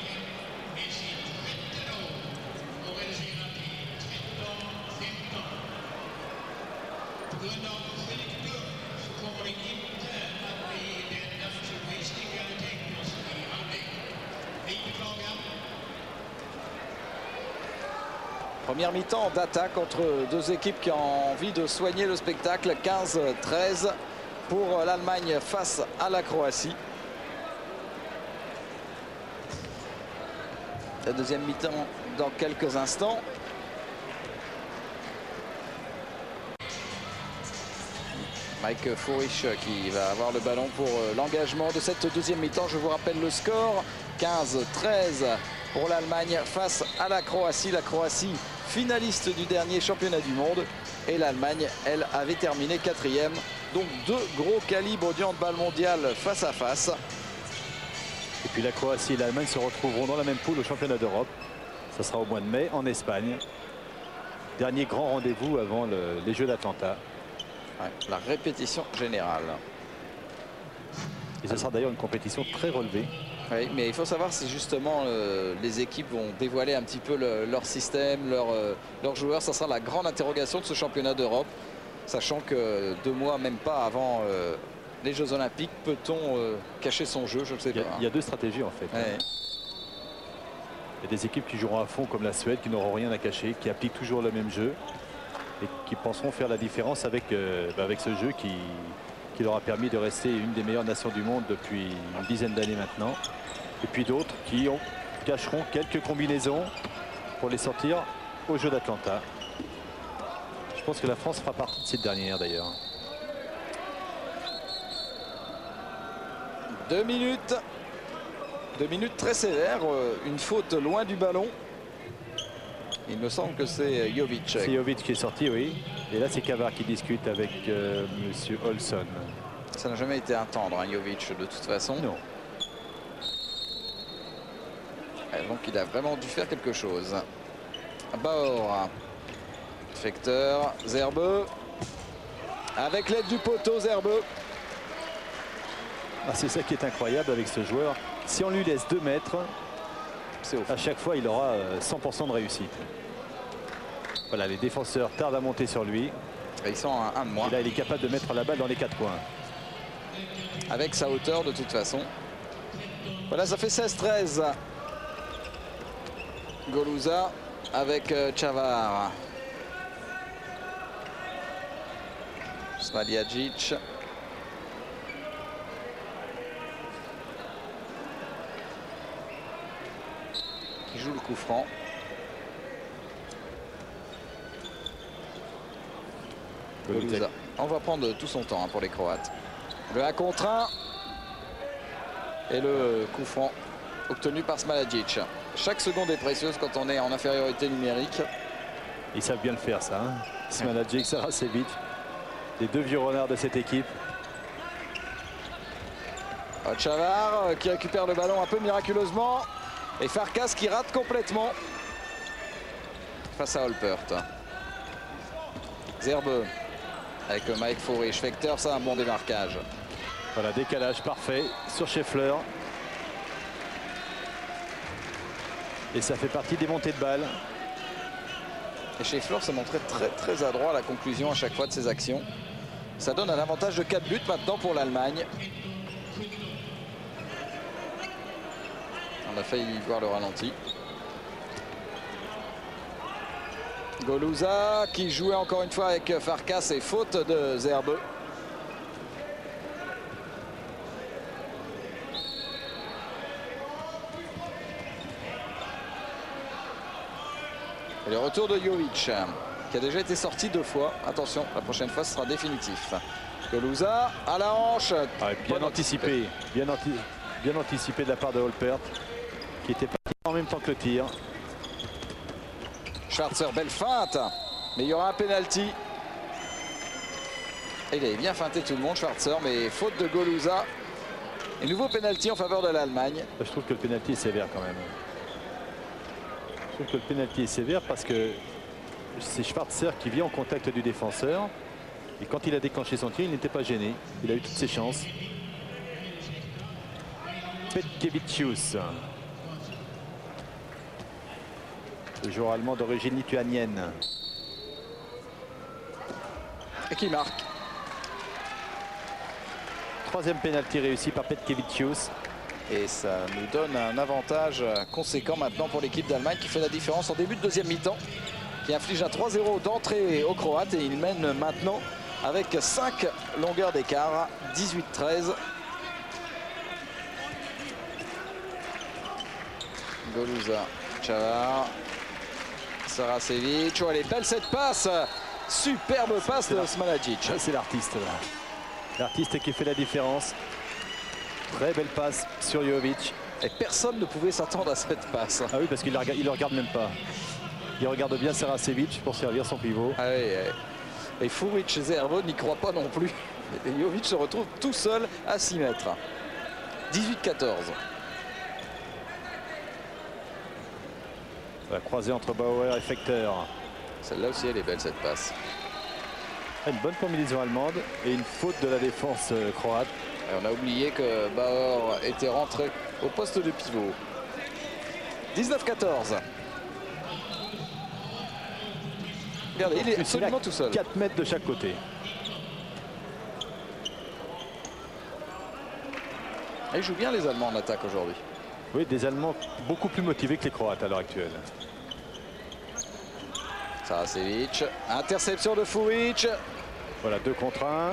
Première mi-temps d'attaque entre deux équipes qui ont envie de soigner le spectacle. 15-13 pour l'Allemagne face à la Croatie. La deuxième mi-temps dans quelques instants. Mike Furich qui va avoir le ballon pour l'engagement de cette deuxième mi-temps. Je vous rappelle le score, 15-13 pour l'Allemagne face à la Croatie. La Croatie finaliste du dernier championnat du monde. Et l'Allemagne, elle, avait terminé 4e. Donc deux gros calibres du handball mondial face à face. Et puis la Croatie et l'Allemagne se retrouveront dans la même poule au championnat d'Europe. Ça sera au mois de mai en Espagne. Dernier grand rendez-vous avant les Jeux d'Atlanta. Ouais, la répétition générale. Et ce sera d'ailleurs une compétition très relevée. Oui, mais il faut savoir si justement les équipes vont dévoiler un petit peu leur système, leurs joueurs. Ça sera la grande interrogation de ce championnat d'Europe. Sachant que 2 mois, même pas avant les Jeux Olympiques, peut-on cacher son jeu? Je ne sais pas. Il y a 2 stratégies en fait. Ouais. Il y a des équipes qui joueront à fond comme la Suède, qui n'auront rien à cacher, qui appliquent toujours le même jeu et qui penseront faire la différence avec ce jeu qui leur a permis de rester une des meilleures nations du monde depuis une dizaine d'années maintenant. Et puis d'autres qui ont cacheront quelques combinaisons pour les sortir au jeu d'Atlanta. Je pense que la France fera partie de cette dernière d'ailleurs. 2 minutes. 2 minutes très sévères. Une faute loin du ballon. Il me semble que c'est Jovic. C'est Jovic qui est sorti, oui. Et là, c'est Cavard qui discute avec monsieur Olson. Ça n'a jamais été un tendre, hein, Jovic, de toute façon. Non. Donc il a vraiment dû faire quelque chose. Bauer. Fekter. Zerbeux. Avec l'aide du poteau, Zerbeux. Ah, c'est ça qui est incroyable avec ce joueur. Si on lui laisse 2 mètres, à chaque fois, il aura 100% de réussite. Voilà, les défenseurs tardent à monter sur lui. Et ils sont à 1 de moins. Et là, il est capable de mettre la balle dans les 4 coins. Avec sa hauteur, de toute façon. Voilà, ça fait 16-13. Goluza avec Čavar. Smaliagic. Qui joue le coup franc. Goluza. On va prendre tout son temps, hein, pour les Croates. Le 1 contre 1. Et le coup franc obtenu par Smaliagic. Chaque seconde est précieuse quand on est en infériorité numérique. Ils savent bien le faire, ça. Hein. Smaliagic, Saracevic, les 2 vieux renards de cette équipe. Čavar qui récupère le ballon un peu miraculeusement. Et Farkas qui rate complètement face à Holpert. Zerbeux avec Mike Furic. Fekter, ça, un bon démarquage. Voilà, décalage parfait sur Scheffler. Et ça fait partie des montées de balles. Et Scheffler s'est montré très adroit à la conclusion à chaque fois de ses actions. Ça donne un avantage de 4 buts maintenant pour l'Allemagne. On a failli voir le ralenti. Goluza qui jouait encore une fois avec Farkas et faute de Zerbeux. Et le retour de Jovic qui a déjà été sorti 2 fois. Attention, la prochaine fois ce sera définitif. Goluza à la hanche. Ah, bien anticipé. Bien anticipé de la part de Holpert qui était parti en même temps que le tir. Schwarzer, belle feinte, mais il y aura un penalty. Il avait bien feinté tout le monde, Schwarzer, mais faute de Goluza. Et nouveau penalty en faveur de l'Allemagne. Je trouve que le penalty est sévère quand même. Je trouve que le penalty est sévère parce que c'est Schwarzer qui vient en contact du défenseur. Et quand il a déclenché son tir, il n'était pas gêné. Il a eu toutes ses chances. Petkevicius. Le joueur allemand d'origine lituanienne. Et qui marque. 3e pénalty réussi par Petkevicius. Et ça nous donne un avantage conséquent maintenant pour l'équipe d'Allemagne qui fait la différence en début de 2e mi-temps. Qui inflige un 3-0 d'entrée aux Croates et il mène maintenant avec 5 longueurs d'écart. 18-13. Goluza, Čavar. Saracevic, oh, elle est belle cette passe, superbe passe de Smaliagic. C'est l'artiste là. L'artiste qui fait la différence. Très belle passe sur Jovic. Et personne ne pouvait s'attendre à cette passe. Ah oui, parce qu'il ne le regarde même pas. Il regarde bien Saracevic pour servir son pivot. Ah oui, et Furic et Zerbeux n'y croient pas non plus. Et Jovic se retrouve tout seul à 6 mètres. 18-14. La croisée entre Bauer et Fekter. Celle-là aussi, elle est belle, cette passe. Une bonne combinaison allemande et une faute de la défense croate. Et on a oublié que Bauer était rentré au poste de pivot. 19-14. Regardez, il est absolument tout seul. 4 mètres de chaque côté. Et ils jouent bien les Allemands en attaque aujourd'hui. Oui, des Allemands beaucoup plus motivés que les Croates à l'heure actuelle. Saracevic, interception de Furic. Voilà, 2 contre 1.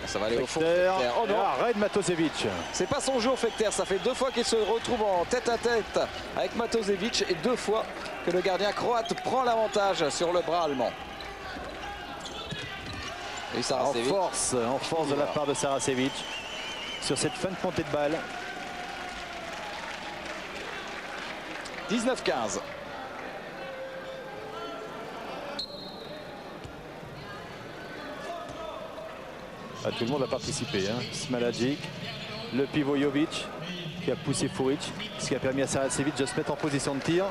Ça va aller au fond. Fechter. Oh non, Arrête Matosevic. c'est pas son jour Fechter. Ça fait 2 fois qu'il se retrouve en tête-à-tête avec Matosevic et 2 fois que le gardien croate prend l'avantage sur le bras allemand. Et Saracevic. En force de la part de Saracevic sur cette fin de montée de balle. 19-15. Ah, tout le monde a participé. Hein. Smalagic, le pivot Jovic qui a poussé Furic, ce qui a permis à Saracevic de se mettre en position de tir.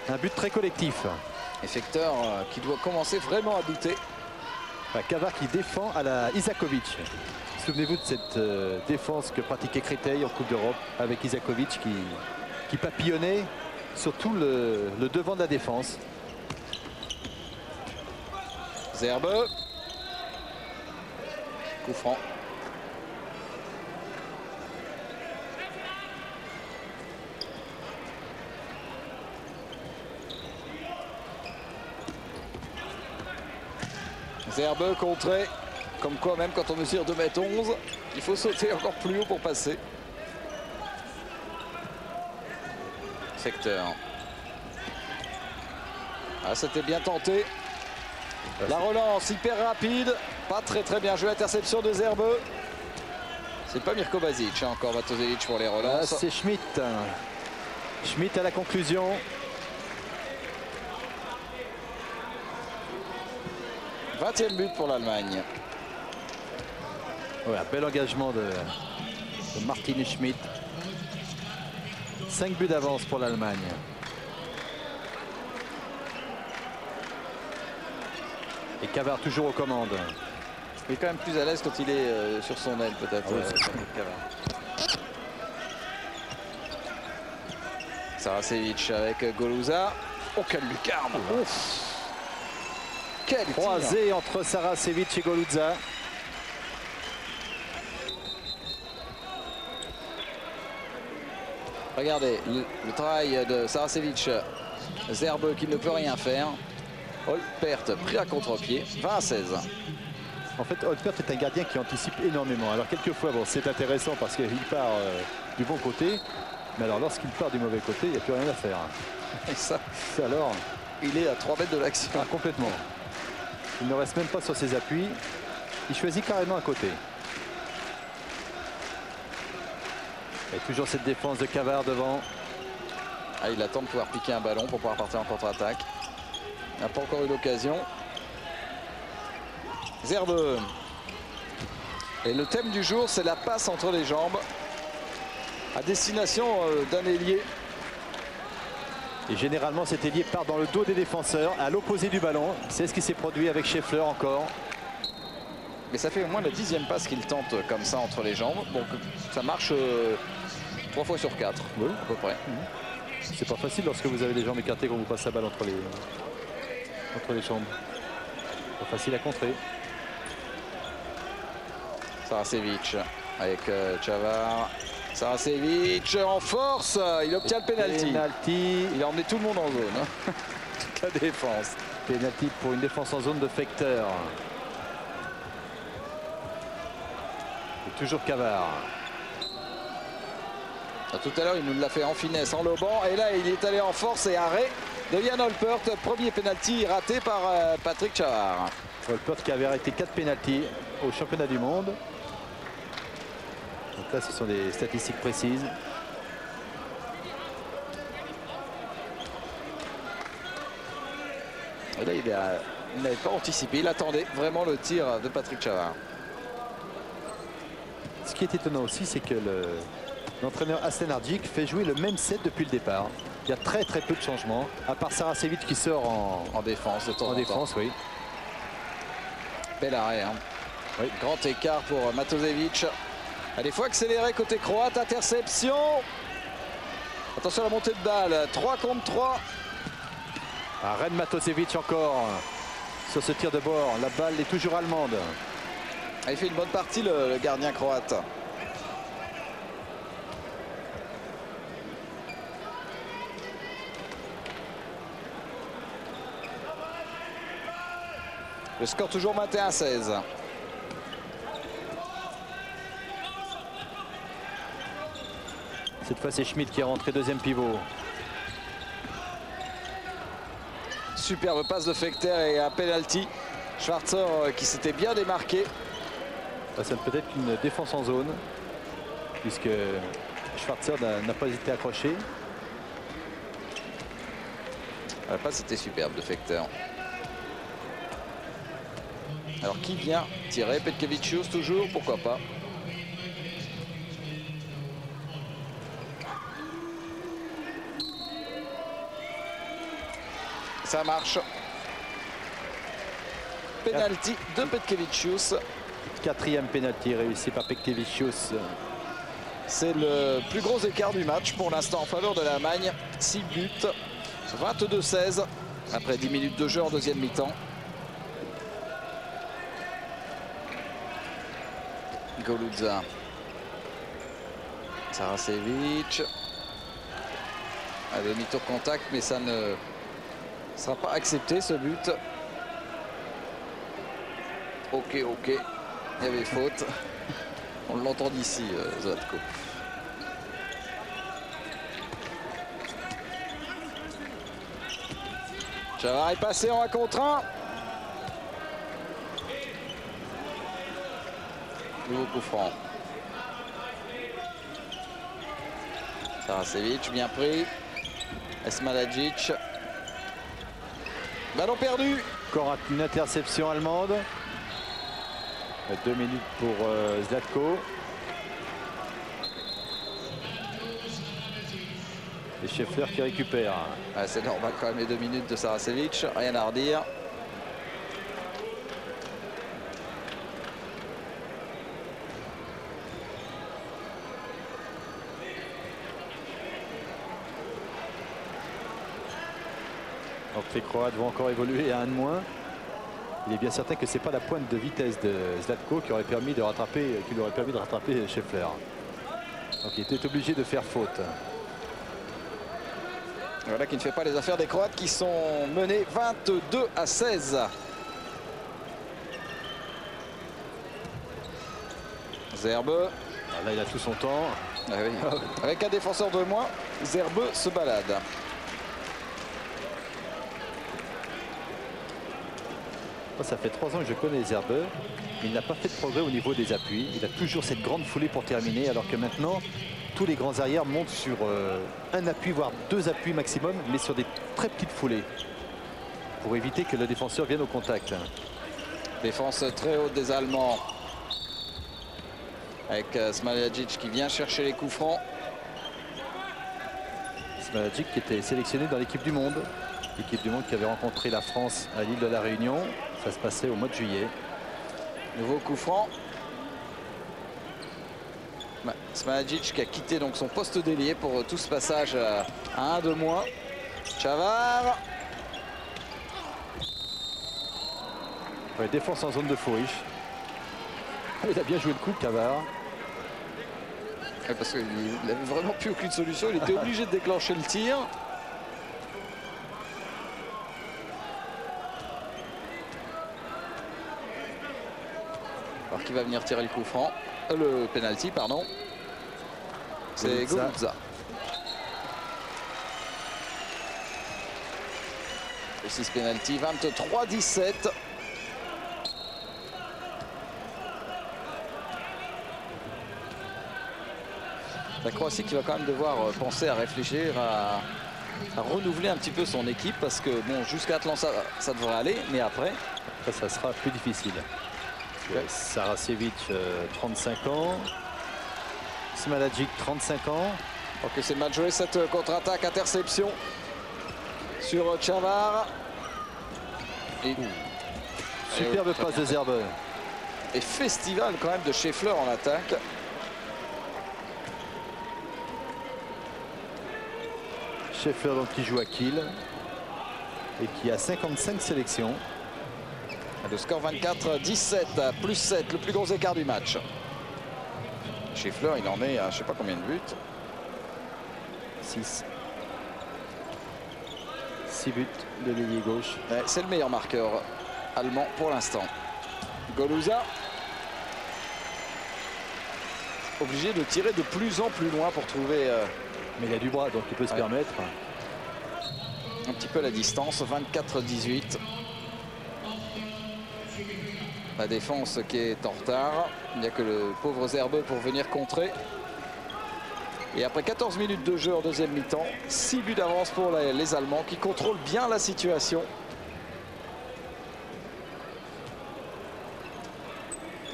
Un but très collectif. Et Fechter qui doit commencer vraiment à douter. Cavard qui défend à la Isakovic. Souvenez-vous de cette défense que pratiquait Créteil en Coupe d'Europe avec Isakovic qui papillonnait sur tout le devant de la défense. Zerbe. Coup franc. Zerbe contré. Comme quoi, même quand on mesure 2,11 m, il faut sauter encore plus haut pour passer. Fechter. Ah, c'était bien tenté. La relance hyper rapide. Pas très bien joué. Interception de Zerbe. C'est pas Mirko Basic, hein, encore Matosevic pour les relances. C'est Schmidt. Schmidt à la conclusion. « 20e but pour l'Allemagne. Ouais, un bel engagement de Martin Schmidt. 5 buts d'avance pour l'Allemagne. Et Cavard toujours aux commandes. Il est quand même plus à l'aise quand il est sur son aile peut-être. Saracevic avec Goluza. Oh, quelle lucarne! Quel croisé entre Saracevic et Goluza. Regardez le travail de Saracevic. Zerbe qui ne peut rien faire. Holpert pris à contre-pied. 20-16. En fait, Holpert est un gardien qui anticipe énormément. Alors quelquefois, bon, c'est intéressant parce qu'il part du bon côté. Mais alors lorsqu'il part du mauvais côté, il n'y a plus rien à faire. Et ça, alors, il est à 3 mètres de l'action. Ah, complètement. Il ne reste même pas sur ses appuis. Il choisit carrément un côté. Et toujours cette défense de Cavard devant. Ah, il attend de pouvoir piquer un ballon pour pouvoir partir en contre-attaque. Il n'a pas encore eu l'occasion. Zerbe. Et le thème du jour, c'est la passe entre les jambes à destination d'un ailier. Et généralement, cet ailier part dans le dos des défenseurs, à l'opposé du ballon. C'est ce qui s'est produit avec Scheffler encore. Mais ça fait au moins la 10e passe qu'il tente comme ça entre les jambes. Donc ça marche 3 fois sur 4, oui, à peu près. C'est pas facile lorsque vous avez les jambes écartées quand vous passez la balle entre les jambes. Pas facile à contrer. Saracevic avec Cavard. Saracevic en force, il obtient le pénalty. Il a emmené tout le monde en zone. Hein. Toute la défense. Pénalty pour une défense en zone de Fechter. Et toujours Cavard. Tout à l'heure, il nous l'a fait en finesse, en lobant. Et là, il est allé en force et arrêt de Jan Holpert. Premier pénalty raté par Patrick Cavard. Holpert qui avait arrêté 4 pénaltys au championnat du monde. Donc là, ce sont des statistiques précises. Et là, il n'avait pas anticipé. Il attendait vraiment le tir de Patrick Cavard. Ce qui est étonnant aussi, c'est que l'entraîneur Astenardjic fait jouer le même set depuis le départ. Il y a très peu de changements, à part Saracevic qui sort en défense de temps en défense, temps. Oui. Bel arrêt. Hein. Oui. Grand écart pour Matosevic. Allez, faut accélérer côté croate. Interception. Attention à la montée de balle. 3 contre 3. Ren Matosevic encore sur ce tir de bord. La balle est toujours allemande. Il fait une bonne partie le gardien croate. Le score toujours 21-16. Cette fois, c'est Schmidt qui est rentré deuxième pivot. Superbe passe de Fechter et un penalty. Schwarzer qui s'était bien démarqué. Ça peut être une défense en zone, puisque Schwarzer n'a pas été accroché. La passe était superbe de Fechter. Alors qui vient tirer? Petkevicius toujours, pourquoi pas. Ça marche. Penalty de Petkevicius. Quatrième penalty réussi par Petkevicius. C'est le plus gros écart du match pour l'instant en faveur de l'Allemagne. 6 buts, 22-16 après 10 minutes de jeu en deuxième mi-temps. Goludza. Saracevic. À demi-tour contact, mais ça ne sera pas accepté ce but. Ok. Il y avait faute. On l'entend d'ici, Zlatko. Chavard est passé en 1 contre 1. Nouveau coup franc. Saracevic, bien pris. Esmalagic. Ballon perdu. Encore une interception allemande. 2 minutes pour Zlatko. Et Scheffler qui récupère. Ah, c'est normal quand même les 2 minutes de Saracevic. Rien à redire. Donc les Croates vont encore évoluer à 1 de moins. Il est bien certain que c'est pas la pointe de vitesse de Zlatko qui lui aurait permis de rattraper Scheffler. Donc il était obligé de faire faute. Voilà qui ne fait pas les affaires des Croates qui sont menés 22-16. Zerbe. Là il a tout son temps. Ah oui. Avec un défenseur de moins, Zerbe se balade. Ça fait 3 ans que je connais Zerbe. Il n'a pas fait de progrès au niveau des appuis. Il a toujours cette grande foulée pour terminer, alors que maintenant, tous les grands arrières montent sur un appui, voire 2 appuis maximum, mais sur des très petites foulées, pour éviter que le défenseur vienne au contact. Défense très haute des Allemands. Avec Smalagic qui vient chercher les coups francs. Smalagic qui était sélectionné dans l'équipe du monde. L'équipe du monde qui avait rencontré la France à l'île de la Réunion. Ça se passait au mois de juillet. Nouveau coup franc. Smalagic qui a quitté donc son poste d'ailier pour tout ce passage à 1 de moins. Chavard. Ouais, défense en zone de Fourich. Il a bien joué le coup, Cavard. Ouais, parce qu'il n'avait vraiment plus aucune solution. Il était obligé de déclencher le tir. Alors qui va venir tirer le coup franc, le penalty pardon. C'est Goludza. Le 6 penalty, 23-17. La Croatie qui va quand même devoir penser à réfléchir à renouveler un petit peu son équipe parce que bon, jusqu'à Atlanta ça devrait aller, mais après ça sera plus difficile. Saracevic 35 ans, Smalagic 35 ans. Ok, c'est mal joué cette contre-attaque, interception sur Chavard. Superbe passe de Zerbe. Et festival quand même de Scheffler en attaque. Scheffler donc qui joue à Kiel et qui a 55 sélections. Le score 24-17, plus 7, le plus gros écart du match. Scheffler, il en est à je ne sais pas combien de buts. 6 buts de l'ailier gauche. Ouais, c'est le meilleur marqueur allemand pour l'instant. Goludza. Obligé de tirer de plus en plus loin pour trouver Mais il a du bras, donc il peut se permettre. Un petit peu la distance, 24-18. La défense qui est en retard. Il n'y a que le pauvre Zerbeux pour venir contrer. Et après 14 minutes de jeu en deuxième mi-temps, 6 buts d'avance pour les Allemands qui contrôlent bien la situation.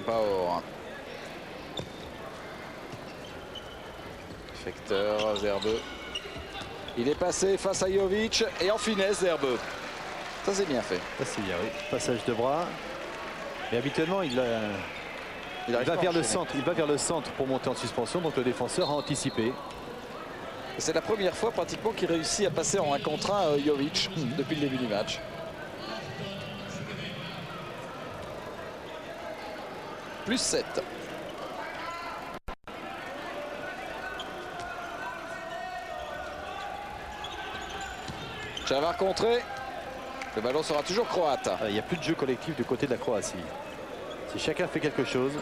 Bauer. Fekter, Zerbeux. Il est passé face à Jovic et en finesse Zerbeux. Ça c'est bien fait. Ça c'est bien, oui. Passage de bras. Mais habituellement il va vers le centre. Il va vers le centre pour monter en suspension. Donc le défenseur a anticipé. C'est la première fois pratiquement qu'il réussit à passer en 1 contre 1 Jovic depuis le début du match. Plus 7. Chavard contré. Le ballon sera toujours croate. Il n'y a plus de jeu collectif du côté de la Croatie. Si chacun fait quelque chose,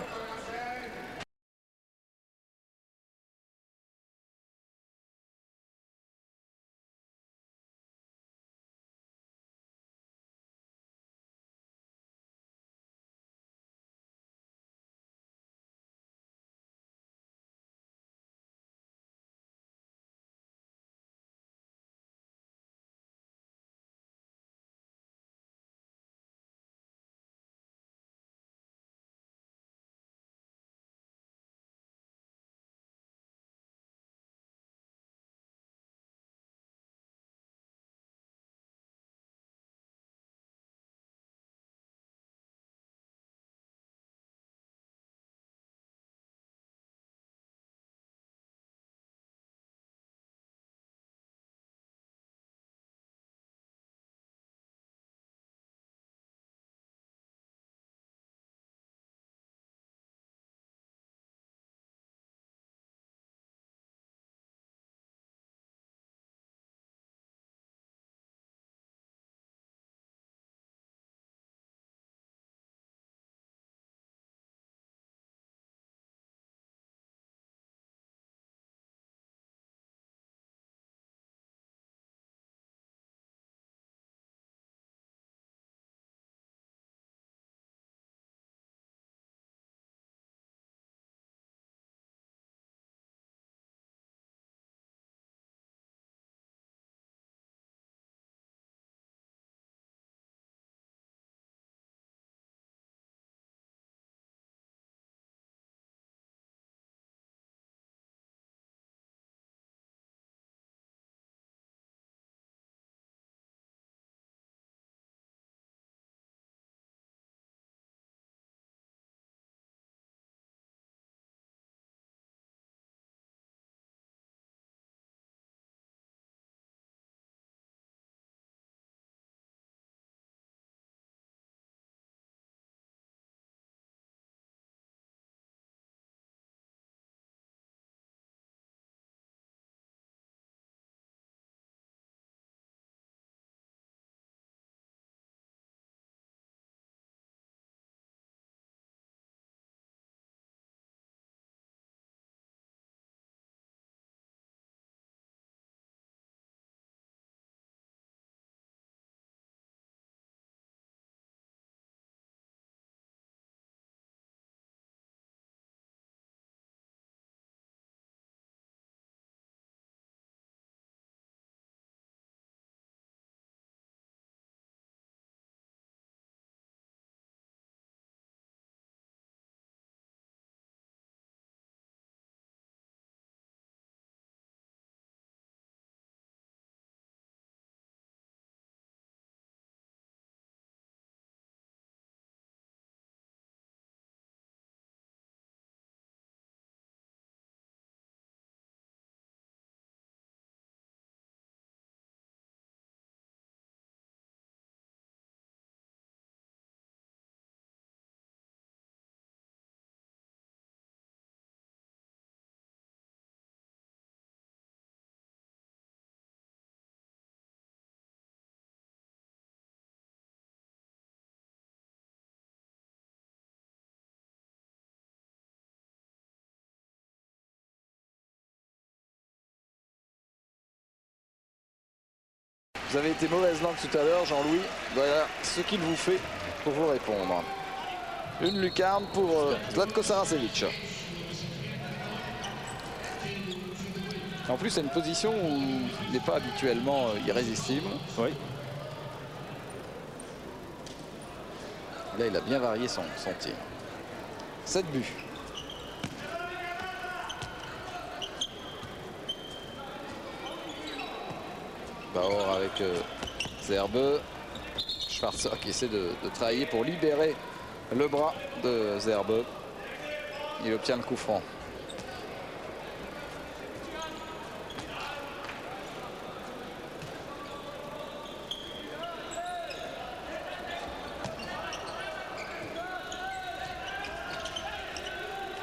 Vous avez été mauvaise langue tout à l'heure, Jean-Louis. Voilà ce qu'il vous fait pour vous répondre. Une lucarne pour Zlatko Saracevic. En plus, c'est une position où il n'est pas habituellement irrésistible. Oui. Là, il a bien varié son tir. 7 buts. Bauer avec Zerbe. Schwarzer qui essaie de travailler pour libérer le bras de Zerbe. Il obtient le coup franc.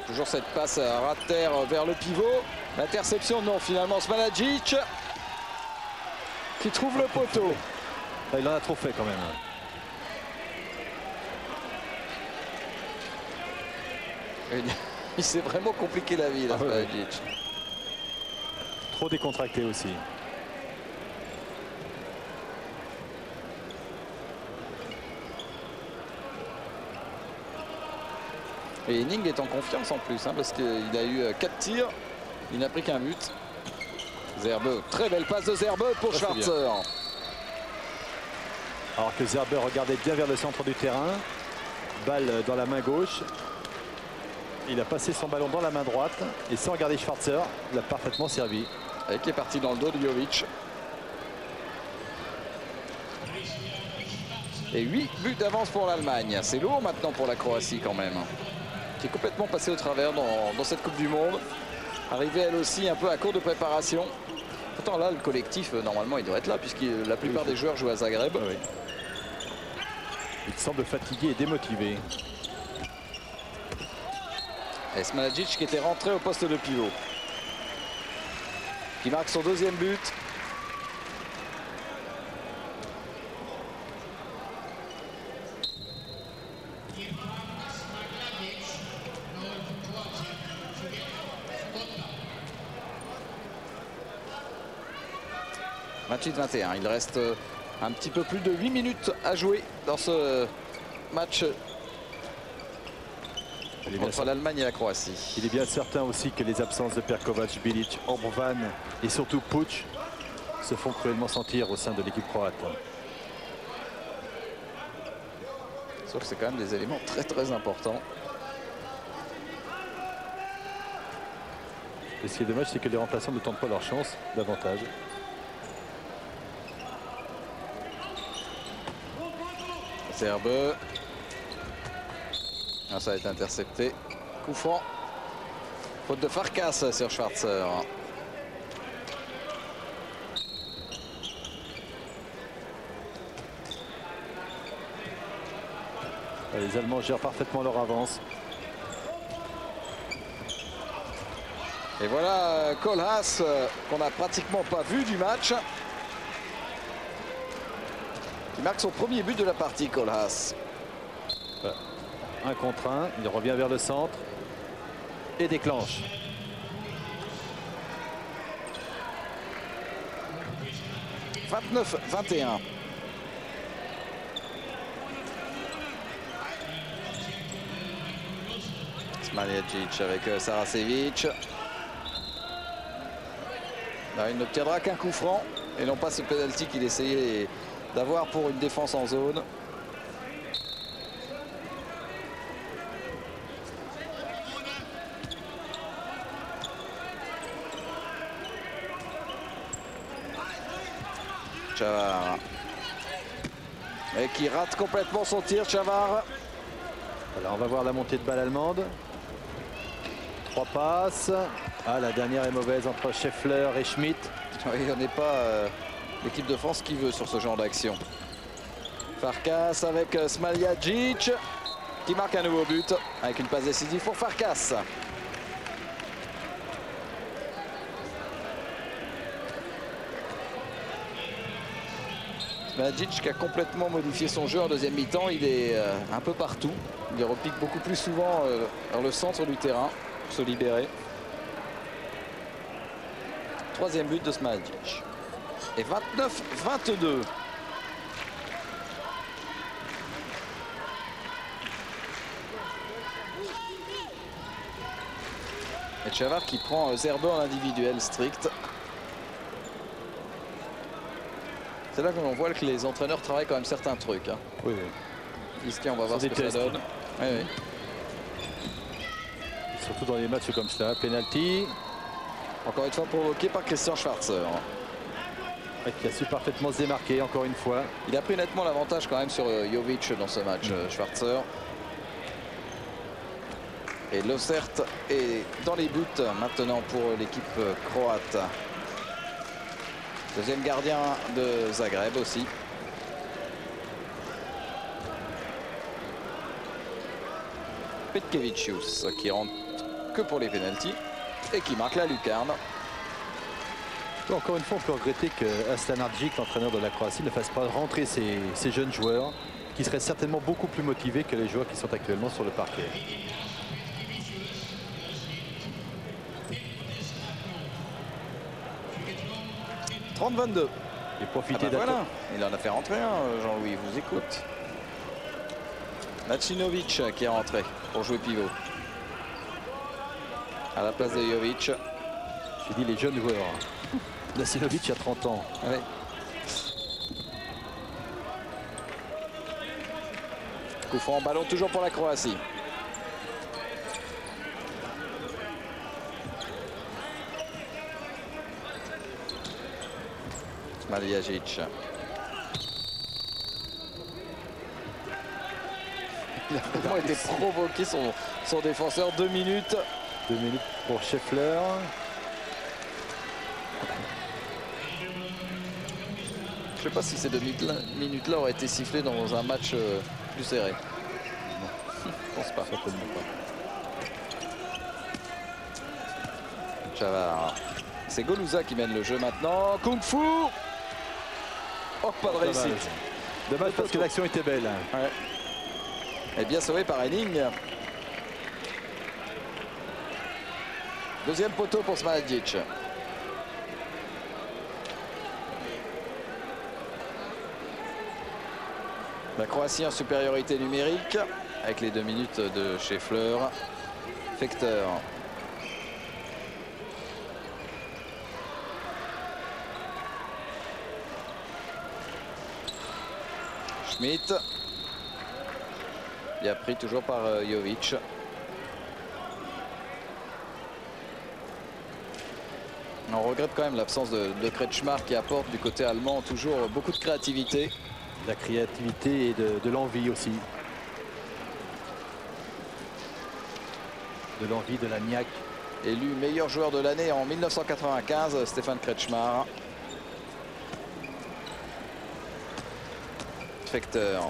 Toujours cette passe à ras de terre vers le pivot. L'interception, non, finalement, Smalagic qui trouve le poteau. Il en a trop fait quand même. Il s'est vraiment compliqué la vie, là, Smalagic. Trop décontracté aussi. Et Henning est en confiance en plus, hein, parce qu'il a eu 4 tirs, il n'a pris qu'un but. Zerbe, très belle passe de Zerbe pour Schwarzer. Alors que Zerbe regardait bien vers le centre du terrain. Balle dans la main gauche. Il a passé son ballon dans la main droite. Et sans regarder Schwarzer, il a parfaitement servi. Et qui est parti dans le dos de Jovic. Et 8 buts d'avance pour l'Allemagne. C'est lourd maintenant pour la Croatie quand même. Qui est complètement passée au travers dans cette Coupe du Monde. Arrivée elle aussi un peu à court de préparation. Pourtant là, le collectif, normalement, il doit être là, puisque la plupart des joueurs jouent à Zagreb. Oui. Il semble fatigué et démotivé. Et Smalagic qui était rentré au poste de pivot. Qui marque son 2e but. « 28-21 ». Il reste un petit peu plus de 8 minutes à jouer dans ce match entre l'Allemagne et la Croatie. Il est bien certain aussi que les absences de Perkovac, Bilic, Orban et surtout Puc se font cruellement sentir au sein de l'équipe croate. Sauf que c'est quand même des éléments très très importants. Et ce qui est dommage, c'est que les remplaçants ne tentent pas leur chance davantage. Zerbe. Ah, ça va être intercepté. Coup franc. Faute de Farkas sur Schwarzer. Les Allemands gèrent parfaitement leur avance. Et voilà Kohlhaas qu'on n'a pratiquement pas vu du match. Il marque son 1er but de la partie, Kohlhaas. 1 contre 1, il revient vers le centre et déclenche. « 29-21 ». Smalagic avec Saracevic. Là, il n'obtiendra qu'un coup franc et non pas ce penalty qu'il essayait d'avoir pour une défense en zone. Chavar. Et qui rate complètement son tir, Chavar. Voilà, on va voir la montée de balle allemande. 3 passes. Ah, la dernière est mauvaise entre Scheffler et Schmidt. Oui, on n'est pas l'équipe de France qui veut sur ce genre d'action. Farkas avec Smalagic qui marque un nouveau but avec une passe décisive pour Farkas. Smalagic qui a complètement modifié son jeu en deuxième mi-temps. Il est un peu partout. Il repique beaucoup plus souvent vers le centre du terrain pour se libérer. 3e but de Smalagic. Et 29-22. Et Chavard qui prend Zerbe en individuel strict. C'est là que l'on voit que les entraîneurs travaillent quand même certains trucs. Hein. Oui, oui. Ici, on va voir ce que ça donne. Oui, oui. Surtout dans les matchs comme ça. Penalty. Encore une fois provoqué par Christian Schwarzer. Qui a su parfaitement se démarquer encore une fois. Il a pris nettement l'avantage quand même sur Jovic dans ce match, Schwarzer. Et Losert est dans les buts maintenant pour l'équipe croate. Deuxième gardien de Zagreb aussi. Petkevicius qui rentre que pour les pénaltys et qui marque la lucarne. Encore une fois, on peut regretter que Aslan Arjic, l'entraîneur de la Croatie, ne fasse pas rentrer ces jeunes joueurs qui seraient certainement beaucoup plus motivés que les joueurs qui sont actuellement sur le parquet. « 30-22. Et profiter voilà, il en a fait rentrer un, Jean-Louis, vous écoute. Lacinovic qui est rentré pour jouer pivot. À la place de Jovic. J'ai dit les jeunes joueurs. Lacinovic a 30 ans. Oui. Coup franc en ballon toujours pour la Croatie. Maljagic. Il a vraiment été provoqué son défenseur. 2 minutes. 2 minutes pour Scheffler. Je ne sais pas si ces 2 minutes-là auraient été sifflées dans un match plus serré. Non, je pense pas. Certainement pas. Chavard. C'est Goluza qui mène le jeu maintenant. Kung Fu. Oh, pas de réussite. Dommage parce que l'action était belle. Ouais. Et bien sauvé par Henning. Deuxième poteau pour Smaljic. La Croatie en supériorité numérique avec les 2 minutes de Scheffler. Fechter. Schmidt. Bien pris toujours par Jovic. On regrette quand même l'absence de Kretschmar qui apporte du côté allemand toujours beaucoup de créativité. De la créativité et de l'envie aussi. De l'envie, de la niaque. Élu meilleur joueur de l'année en 1995, Stefan Kretschmar. Fechter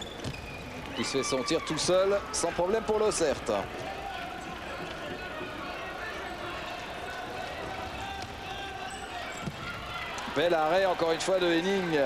qui se fait son tir tout seul, sans problème pour Losert. Bel arrêt encore une fois de Henning.